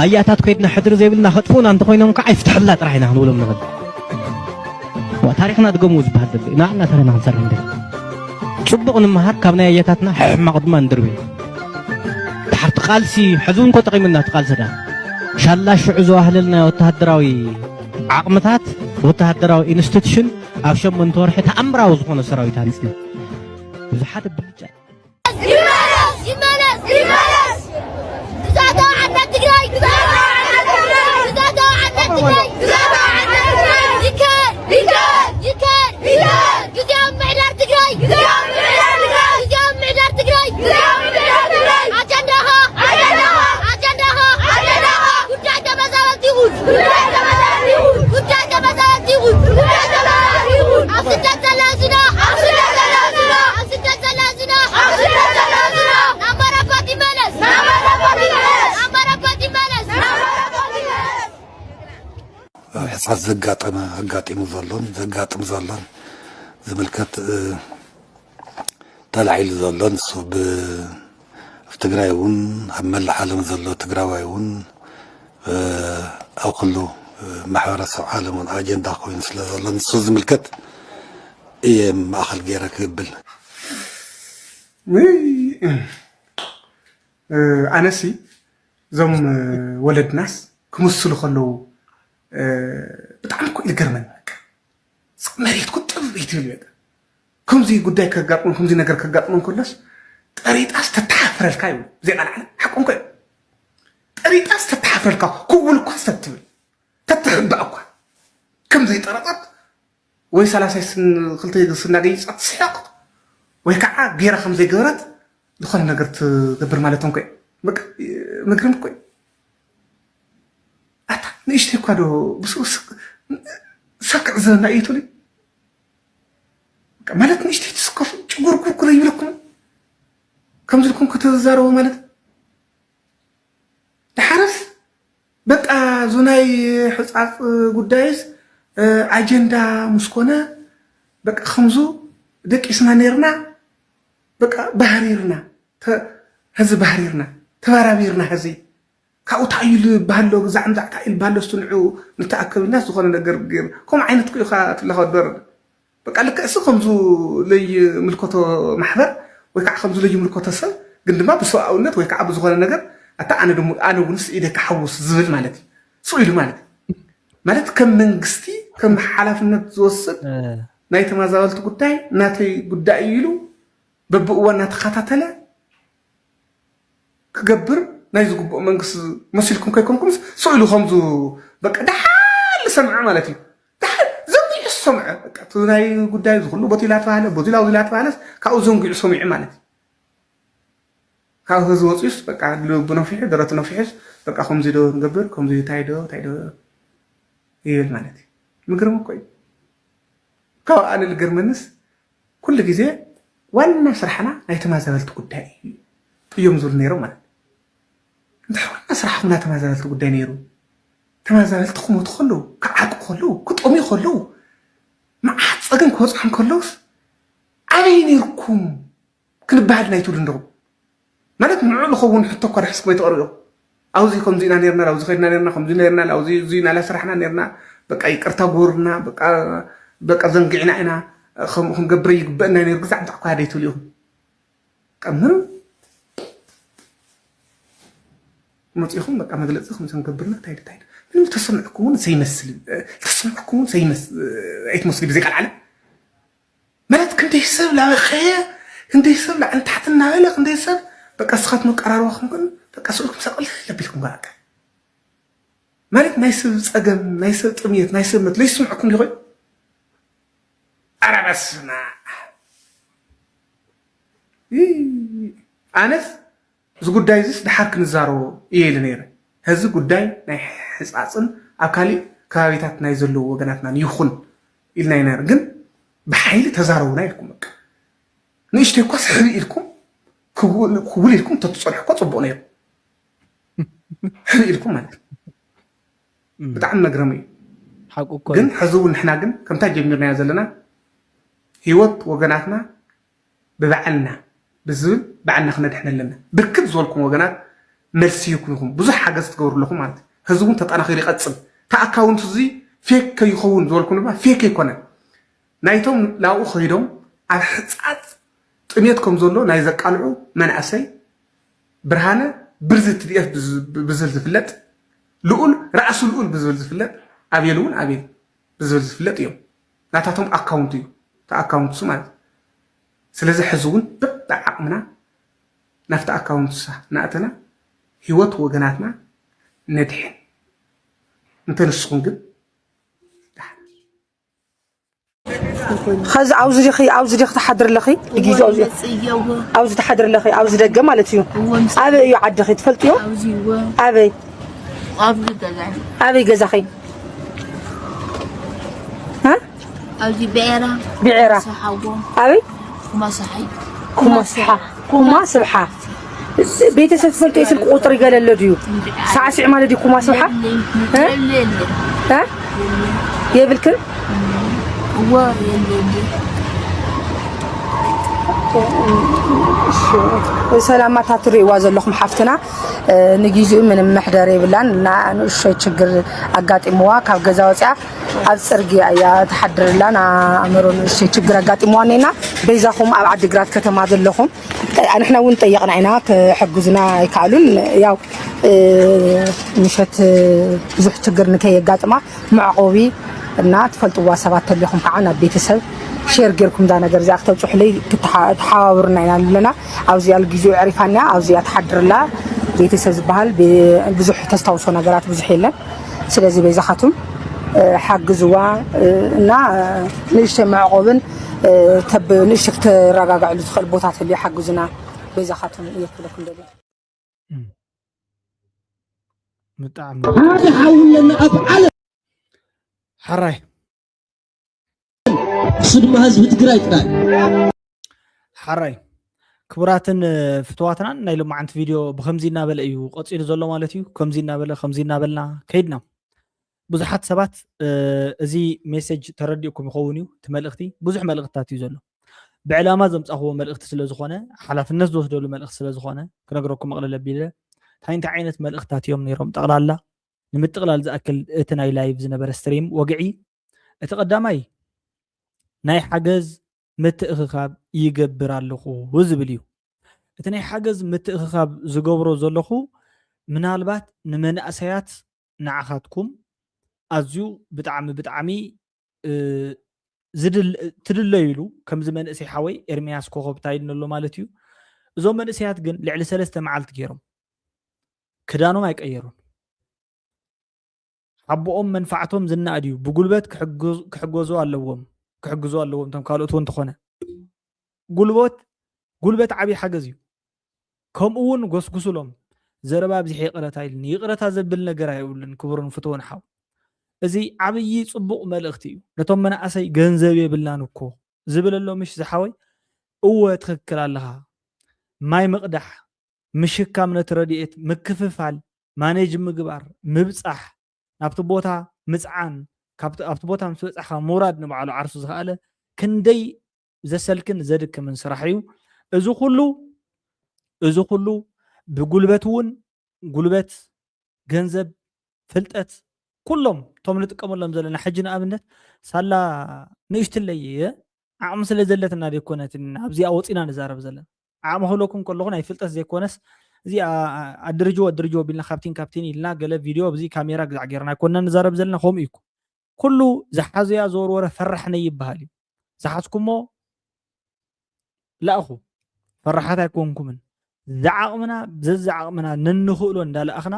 ኣያታት ኮይድና ሕድሪ ዘይብልና ከጥፉና እንተኮይኖም ከዓ ይፍትሕላ ጥራሕ ኢና ክንብሎም ንኽእል ታሪክና ድገምዎ ዝበሃል ዘሎ ንዓና ተረና ክንሰርሕ ንደሊ ፅቡቕ ንምሃር ካብ ናይ ኣያታትና ሕማቕ ድማ ንድርብ ድሓርቲ ቃልሲ ሕዚ እውን ኮ ጠቒሙና እቲ ቃልሲ ዳ ሻላ ሽዑ ዘዋህለልና ወተሃደራዊ ዓቕምታት ወተሃደራዊ ኢንስቲትዩሽን ኣብ 8 ወርሒ ተኣምራዊ ዝኾነ ሰራዊት ሃኒፅና እዚ ሓደ ብልጫ ይመለስ ግዛተው ዓድና ትግራይ ግዝያዊ ምዕዳር ትግራይ ጉዳይ ተመዛበልቲ ይኹን ኣብ ስደት ዘላዝና ናበረባት ይመለስ ሕፃት ዘጋጥም ዘሎን ዝምልከት ተላዒሉ ዘሎን እሱ ኣብ ትግራይ እውን ኣብ መላእ ዓለም ዘሎ ትግራዋይ እውን ኣብ ኩሉ ማሕበረሰብ ዓለም እውን ኣጀንዳ ኮይኑ ስለ ዘሎ ንሱ ዝምልከት እየ ማእኸል ገይረ ክብል ኣነሲ እዞም ወለድናስ ክምስሉ ከለዉ ብጣዕሚ እኮ ይገርመኒ መሬት ቁጥብ ይትብል በቃ ከምዚ ጉዳይ ከጋጥሞን ከምዚ ነገር ከጋጥሞን ከሎስ ጠሪጣስ ተተሓፍረልካ ይብሉ ዘይቃልዓለ ሓቁም ኮ ጠሪጣስ ተተሓፍረልካ ክውል እኳ ሰብ ትብል ተተሕባእ እኳ ከምዘይ ጠረጠት ወይ 32 ስናገይፃት ስሕቅ ወይ ከዓ ጌራ ከምዘይ ገበረት ዝኾነ ነገር ትገብር ማለቶም ኮ በቃ ምግርም ኮ ኣታ نيشتي كادو بس سكع زنا يتولي مالت نيشتي تسكف تقول كل يبلكم كم زلكم كتزاروا مالت تحرس بقى زناي حصاف قدايس أجندة مسكونة بقى خمزو دك اسمها نيرنا بقى بحريرنا هذا بحريرنا تبارابيرنا هذي كاو تعيل بهالو زعم تعيل بهالو استنعو نتأكد الناس وخلنا نقرقر كم عينت كل خات لها الدر بقى لك أسو خمزو لي ملكوته محضر ويكع خمزو لي ملكوته سل قد ما بسوا أو النت ويكع بزغنا نقر أتا أنا ونس إذا كحوس زبل مالتي سؤال مالت كم من قستي كم حلف النت توصل نايت ما زالت قداي ناتي قداي يلو ببقوا نات خطاتله كجبر نايز قبوا منقص مسيلكم كيكم سؤالوا خمزو بقى دحال سمع مالتي دحال زنقي السمع بقى تناي قداي كله بطيلات فعله بطيلات فعله كأو زنقي سمع مالتي كأو هزو وصيص بقى لو بنفيح درات نفيح بقى خمزي دو نقبر خمزي تايدو يل مالتي مقرم كوي كأو أنا القرمنس كل جزء وانا سرحنا نايتمازلت قداي يوم زول نيرو مال نحن سرح منا تمازلت قداي نيرو تمازلت خمو تخلو كعق خلو كطومي خلو ما حد صقن كوصحن كلوس عبي نيركم كنبهد نايتو لندرو مالك معول خون حتى كره حسك بيتقرو اوزي كم زينا نيرنا لو زخينا نيرنا خم زينا لو زينا لا سرحنا نيرنا بقى يقرتا غورنا بقى زنقعنا انا خم قبري يقبلنا نرجع عند قاعدته اليوم كمل مطيخم بقى مجلسكم سنقبرنا تايد من تسمعكم سيمثل تسمعكم سيمثل ايت مسلم زيك على مالت كنت يحسب لا خير كنت يحسب لا انت حتى نالك كنت يحسب بقى سخطنا قرار واخم بقى سؤالكم سأقول لبيلكم بقى مالت ما يسب صقم ما يسب طميت ما يسب مثل يسمعكم لي غير أنا بسمع أنس زو قداي زس دحرك نزارو لنير هزو قداي ناي حصاصن أكالي كابيتات ناي زلو وغناتنا نيخون إلنا ينير جن بحيل تزارونا لكم بك نيشتي كو سحبي لكم كولي لكم تتصلحوا صبوا نير حبي لكم مالك بتاعنا جرمي جن حزو نحنا جن كم تجمعنا يا زلنا هيوت وجناتنا ببعلنا بزول بعلنا خنا دحنا لنا بركب زولكم وجنات مرسيكم بزح حاجة تقول لكم مالت هزون تطأنا خير قتصل تأكاونت زي فيك يخون زولكم ما فيك يكون نايتهم لا أخيرهم على حسات تميتكم زولو نايزك قلعو من أسي برهانة برزت ديف بزول زفلت لقول رأسه لقول بزول زفلت أبيلون أبيل بزول زفلت يوم ناتاتهم أكاونت يوم أكاونت سمعت سلزة حزون ببع عقمنا نفت أكاونت صح نأتنا هيوت وجناتنا ندحين انت نسخن خز عاوز دي تحضر لخي دقيقة عاوز تحضر لخي عاوز دقة مالتيو أبي يعد خي تفلتيو أبي جزاخي ها أوزي بعيرة صحابو أبي كوما صحة بيت سفلت اسم قطري قال اللديو ساعة سعمال دي كوما صحة ها يبلكن هو سلامات تري وازل لكم حفتنا نجيزو من محدري بلان نا شي تشغر اغاطيموا كاب غزا وصا اب صرغيا يا تحضر لنا امرون شي تشغر اغاطيموانينا بيزاكم اب عدغرات كتما زلكم احنا وين طيقنا عينا كحجزنا يكالون ياو مشت بزح تشغر نكاي اغاطما معقوبي እና تفلطوا ሰባት ለኹም ከዓና ቤተሰብ ሼር ገርኩም ዳ ነገር ዛክተ ጽሕለይ ተሓዋብርና ኢና ለና ኣብዚ ያል ግዚኡ ዕሪፋና ኣብዚ ያተሓድርላ ቤተሰብ ዝበሃል ብዙሕ ተስተውሶ ነገራት ብዙሕ የለን ስለዚህ በዛኻቱም ሓግዝዋ እና ንሽተ ማዕቆብን ተብ ንሽተ ተረጋጋዕሉ ዝኽእል ቦታት ህልዩ ሓግዝና በዛኻቱም እየክለኩም ደለ مطعم هذا حولنا أفعال حراي صدمة هزب تقرأ يتقال حراي كبراتن فتواتنا نايلو معانت فيديو بخمزينا بل ايو قصير زولو مالتيو خمزينا بلنا كيدنا بزحات سبات ازي ميسج ترديكم يخونيو تملختي بزح ملختات يزولو بعلامة زمصاخو ملخت سلازخونه حلافنس دوسدلو ملخت سلازخونه كنغركم مقلل بيله تاينت عينت ملختات يوم نيروم طقلالا نمتقلال زاكل اتناي لايف زنبر ستريم وقعي اتقداماي ناي حجز متእخخاب يجبر ኣለኹ ዝብል እዩ እቲ ናይ ሓገዝ ምትእኽኻብ ዝገብሮ ዘለኹ ምናልባት ንመናእሰያት ንዓኻትኩም ኣዝዩ ብጣዕሚ ትድለይሉ ከምዚ መንእሰይ ሓወይ ኤርሚያስ ኮኸብ ታይድነሎ ማለት እዩ እዞም መንእሰያት ግን ልዕሊ 3 መዓልቲ ገይሮም ክዳኖም ኣይቀየሩን ሓቦኦም መንፋዕቶም ዝናኣድ እዩ ብጉልበት ክሕገዙ ኣለዎም ቶም ካልኦት እውን ተኾነ ጉልበት ዓብይ ሓገዝ እዩ ከምኡውን ጎስጉስሎም ዘረባ ብዝሕ ይቕረታ ኢልኒ ይቕረታ ዘብል ነገር ኣይብሉን ክቡርን ፍትውን ሓው እዚ ዓብይ ፅቡቕ መልእኽቲ እዩ ነቶም መናእሰይ ገንዘብ የብልናን እኮ ዝብለሎ ምሽ ዝሓወይ እወ ትኽክል ኣለኻ ማይ ምቕዳሕ ምሽካም ነቲ ረድኤት ምክፍፋል ማኔጅ ምግባር ምብፃሕ ናብቲ ቦታ ምፅዓን ኣብቲ ቦታ ምስ በፃሕካ ምውራድ ንባዕሉ ዓርሱ ዝኽኣለ ክንደይ ዘሰልክን ዘድክምን ስራሕ እዩ እዚ ኩሉ ብጉልበት እውን ጉልበት ገንዘብ ፍልጠት ኩሎም ቶም ንጥቀመሎም ዘለና ሕጂ ንኣብነት ሳላ ንእሽትለየ ዓቕሚ ስለ ዘለትና ደይኮነትን ኣብዚኣ ወፂና ንዛረብ ዘለና ዓቕሚ ክብለኩም ከለኹ ናይ ፍልጠት ዘይኮነስ እዚ ኣድርጆ ቢልና ካፕቲን ኢልና ገለ ቪድዮ ብዚ ካሜራ ግዛዕ ጌርና ይኮንና ንዛረብ ዘለና ከምኡ እዩ ኩሉ ዝሓዘያ ዘወርወረ ፈራሕነ ይበሃል እዩ ዝሓዝኩሞ ላእኹ ፈራሓት ኣይኮንኩምን ዘዓቕምና ነንኽእሎ እንዳለኣኽና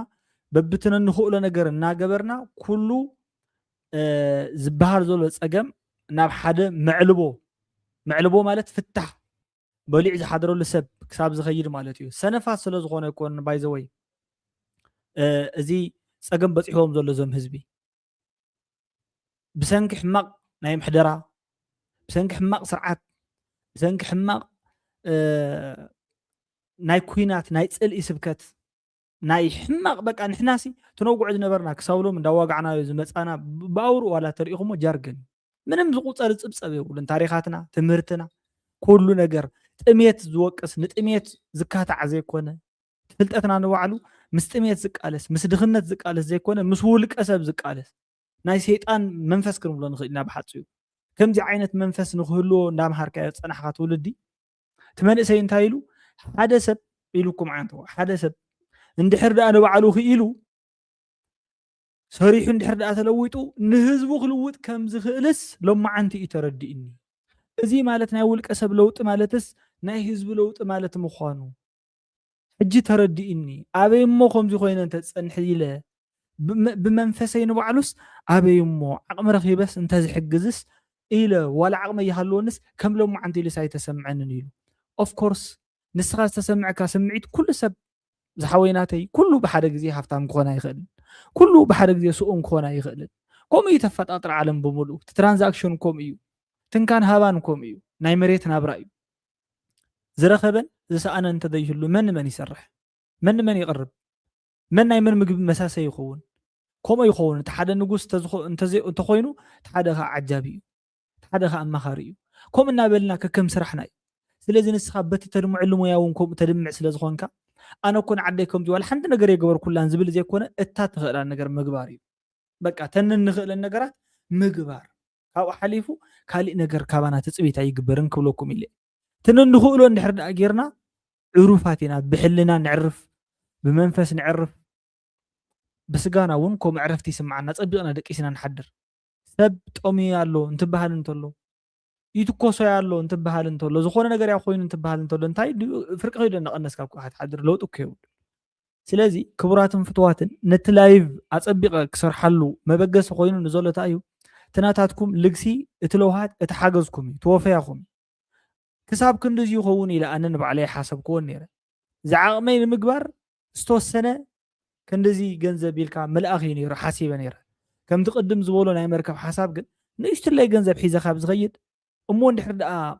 በብቲ ነንኽእሎ ነገር እናገበርና ኩሉ ዝበሃል ዘሎ ፀገም ናብ ሓደ መዕልቦ ማለት ፍታሕ በሊዕ ዝሓደረሉ ሰብ ክሳብ ዝኸይድ ማለት እዩ ሰነፋት ስለ ዝኾነ ይኮን ባይዘወይ እዚ ፀገም በፂሕዎም ዘሎ ዞም ህዝቢ ብሰንኪ ሕማቕ ናይ ምሕደራ ብሰንኪ ሕማቕ ስርዓት ብሰንኪ ሕማቕ ናይ ኩናት ናይ ፅልኢ ስብከት ናይ ሕማቕ በቃ ንሕናሲ ትነጉዕ ዝነበርና ክሳብሎም እንዳዋጋዕናዮ ዝመፃና ብኣውሩ ዋላ ተሪኢኹሞ ጃርገን ምንም ዝቁፀር ፅብፀብ የብሉን ታሪኻትና ትምህርትና ኩሉ ነገር ጥሜት ዝወቅስ ንጥሜት ዝካታዕ ዘይኮነ ፍልጠትና ንባዕሉ ምስ ጥሜት ዝቃለስ ምስ ድኽነት ዝቃለስ ዘይኮነ ምስ ውልቀ ሰብ ዝቃለስ ናይ ሰይጣን መንፈስ ክንብሎ ንኽእል ኢና ብሓፂኡ ከምዚ ዓይነት መንፈስ ንክህልዎ እንዳምሃርካዮ ፀናሕካ ትውልዲ ትመንእሰይ እንታይ ኢሉ ሓደ ሰብ ኢሉኩም ዓንተ ሓደ ሰብ እንድሕር ዳኣ ንባዕሉ ክኢሉ ሰሪሑ እንድሕር ዳኣ ተለዊጡ ንህዝቡ ክልውጥ ከም ዝኽእልስ ሎማዓንቲ እዩ ተረዲእኒ እዚ ማለት ናይ ውልቀ ሰብ ለውጢ ማለትስ ናይ ህዝቢ ለውጢ ማለት ምዃኑ ሕጂ ተረዲእኒ ኣበይ እሞ ከምዚ ኮይነ እንተፀንሕ ኢለ ብመንፈሰይ ንባዕሉስ ኣበይ እሞ ዓቕሚ ረኺበስ እንተዝሕግዝስ ኢለ ዋላ ዓቕሚ ይሃልወንስ ከም ሎማዓንቲ ኢሉስ ኣይተሰምዐንን ኢሉ ኦፍኮርስ ንስኻ ዝተሰምዐካ ስምዒት ኩሉ ሰብ ዝሓወይናተይ ኩሉ ብሓደ ግዜ ሃፍታም ክኾና ይኽእልን ኩሉ ብሓደ ግዜ ስኡም ክኾና ይኽእልን ከምኡ እዩ ተፈጣጥሪ ዓለም ብምሉእ እቲ ትራንዛክሽን ከምኡ እዩ ትንካን ሃባን ከምኡ እዩ ናይ መሬት ናብራ እዩ ዝረኸበን ዝሰኣነ እንተዘይህሉ መን ይሰርሕ መን ይቕርብ መን ናይ መን ምግቢ መሳሰይ ይኸውን ከምኡ ይኸውን እቲ ሓደ ንጉስ እንተኮይኑ እቲ ሓደ ኸ ዓጃቢ እዩ እቲ ሓደ ኸ ኣማኻሪ እዩ ከምኡ እናበልና ከከም ስራሕና እዩ ስለዚ ንስኻ በቲ ተድምዕሉ ሙያ እውን ከምኡ ተድምዕ ስለ ዝኾንካ ኣነ ኮን ዓደይ ከምዚ ዋላ ሓንቲ ነገር የገበር ኩላን ዝብል ዘይኮነ እታ ትኽእላ ነገር ምግባር እዩ በቃ ተን ንኽእለን ነገራት ምግባር ካብኡ ሓሊፉ ካሊእ ነገር ካባና ትፅቢት ኣይግበርን ክብለኩም ኢለ ትንንኽእሎ እንድሕር ዳኣ ጌርና ዕሩፋት ኢና ብሕልና ንዕርፍ ብመንፈስ ንዕርፍ ብስጋና እውን ከምኡ ዕረፍቲ ይስምዓና ፀቢቕና ደቂስና ንሓድር ሰብ ጠሚዩ ኣሎ እንትበሃል እንተሎ ይትኮሶ ያሎ እንትበሃል እንተሎ ዝኾነ ነገር ያ ኮይኑ እንትበሃል እንተሎ እንታይ ፍርቂ ኸይዶ ነቐነስ ካብ ሓድር ለውጡ ከይውል ስለዚ ክቡራትን ፍትዋትን ነቲ ላይቭ ኣፀቢቐ ክሰርሓሉ መበገሲ ኮይኑ ንዘሎታ እዩ ትናታትኩም ልግሲ እቲ ለውሃት እቲ ሓገዝኩም እዩ ተወፈያኹም ክሳብ ክንድዚ ይኸውን ኢለ ኣነ ንባዕለይ ሓሰብክዎን ነይረ ዝዓቕመይ ንምግባር ዝተወሰነ كندزي جنزب يلكا ملأخي نيرو حاسيبة نيرو كم تقدم زبولو ناي مركب حساب قد نيشت اللي جنزب حيزة خابز غيد أمون دحر دقا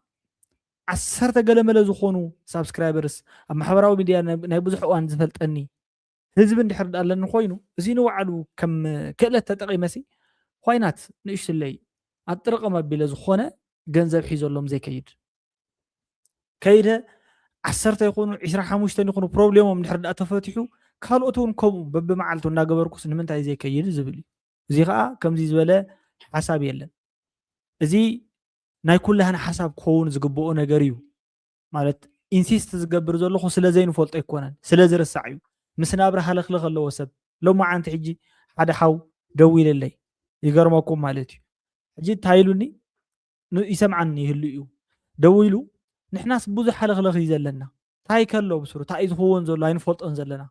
عسرت قلمة لزخونو سابسكرايبرز أما حبراو ميديا ناي بزح وان زفلت أني هزب دحر دقا لن خوينو زينو وعلو كم كألة تتقي مسي خوينات نيشت اللي الطرق ما بلا زخونة جنزب حيزو لهم زي كيدا عسرت يكونوا 25 يكونوا بروبليمهم دحر دقا تفتحو ካልኦቱን ከምኡ በብመዓልቱ እናገበርኩስ ንምንታይ ዘይከይድ ዝብል እዚ ከዓ ከምዚ ዝበለ ሓሳብ የለን እዚ ናይ ኩላህና ሓሳብ ክኸውን ዝግብኦ ነገር እዩ ማለት ኢንሲስት ዝገብር ዘለኹ ስለ ዘይንፈልጦ ኣይኮነን ስለ ዝርስዕ እዩ ምስ ናብረ ሃለኽልኽ ኣለዎ ሰብ ሎማዓንቲ ሕጂ ሓደ ሓው ደው ኢለለይ ይገርመኩም ማለት እዩ ሕጂ ታይሉኒ ይሰምዓኒ ይህሉ እዩ ደው ኢሉ ንሕናስ ብዙሕ ሃለኽልኽ እዩ ዘለና ታይ ከሎ ብስሩ ታይ ዝኸውን ዘሎ ኣይንፈልጦን ዘለና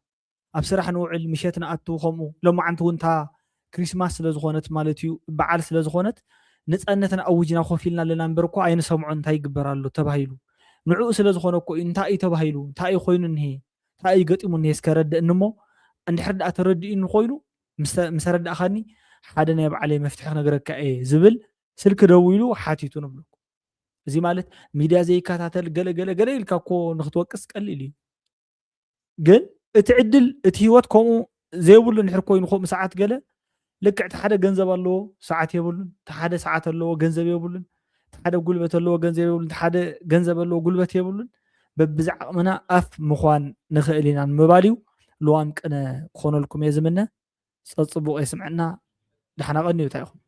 ኣብ ስራሕ ንውዕል ምሸት ንኣቱ ከምኡ ሎማዓንቲ እውን ታ ክሪስማስ ስለ ዝኾነት ማለት እዩ በዓል ስለ ዝኾነት ንፀነትን ኣውጅና ኮፍ ኢልና ኣለና እምበር እኮ ኣይንሰምዖ እንታይ ይግበር ኣሎ ተባሂሉ ንዕኡ ስለ ዝኾነ እኮ እንታይ እዩ ተባሂሉ እንታይ እዩ ኮይኑ እንሄ እንታይ እዩ ገጢሙ እንሄ እስከረድእኒ እሞ እንድሕር ደኣ ተረዲእኒ ኮይኑ ምስ ረዳእኻኒ ሓደ ናይ ባዕለይ መፍትሒ ክነግረካ እየ ዝብል ስልኪ ደው ኢሉ ሓቲቱ ንብለኩ እዚ ማለት ሚድያ ዘይከታተል ገለ ኢልካ እኮ ንክትወቅስ ቀሊል እዩ ግን እቲ ዕድል እቲ ህይወት ከምኡ ዘይብሉ እንድሕር ኮይኑ ከምኡ ሰዓት ገለ ልክዕ እቲ ሓደ ገንዘብ ኣለዎ ሰዓት የብሉን እቲ ሓደ ሰዓት ኣለዎ ገንዘብ የብሉን እቲ ሓደ ጉልበት ኣለዎ ገንዘብ የብሉን እቲ ሓደ ገንዘብ ኣለዎ ጉልበት የብሉን በብዛዕቕምና ኣፍ ምዃን ንኽእል ኢና ንምባል እዩ ልዋም ቅነ ክኾነልኩም እየ ዝምነ ፀፅቡቕ የስምዐና ደሕና ቀኒ እዩ እንታይ ኢኹም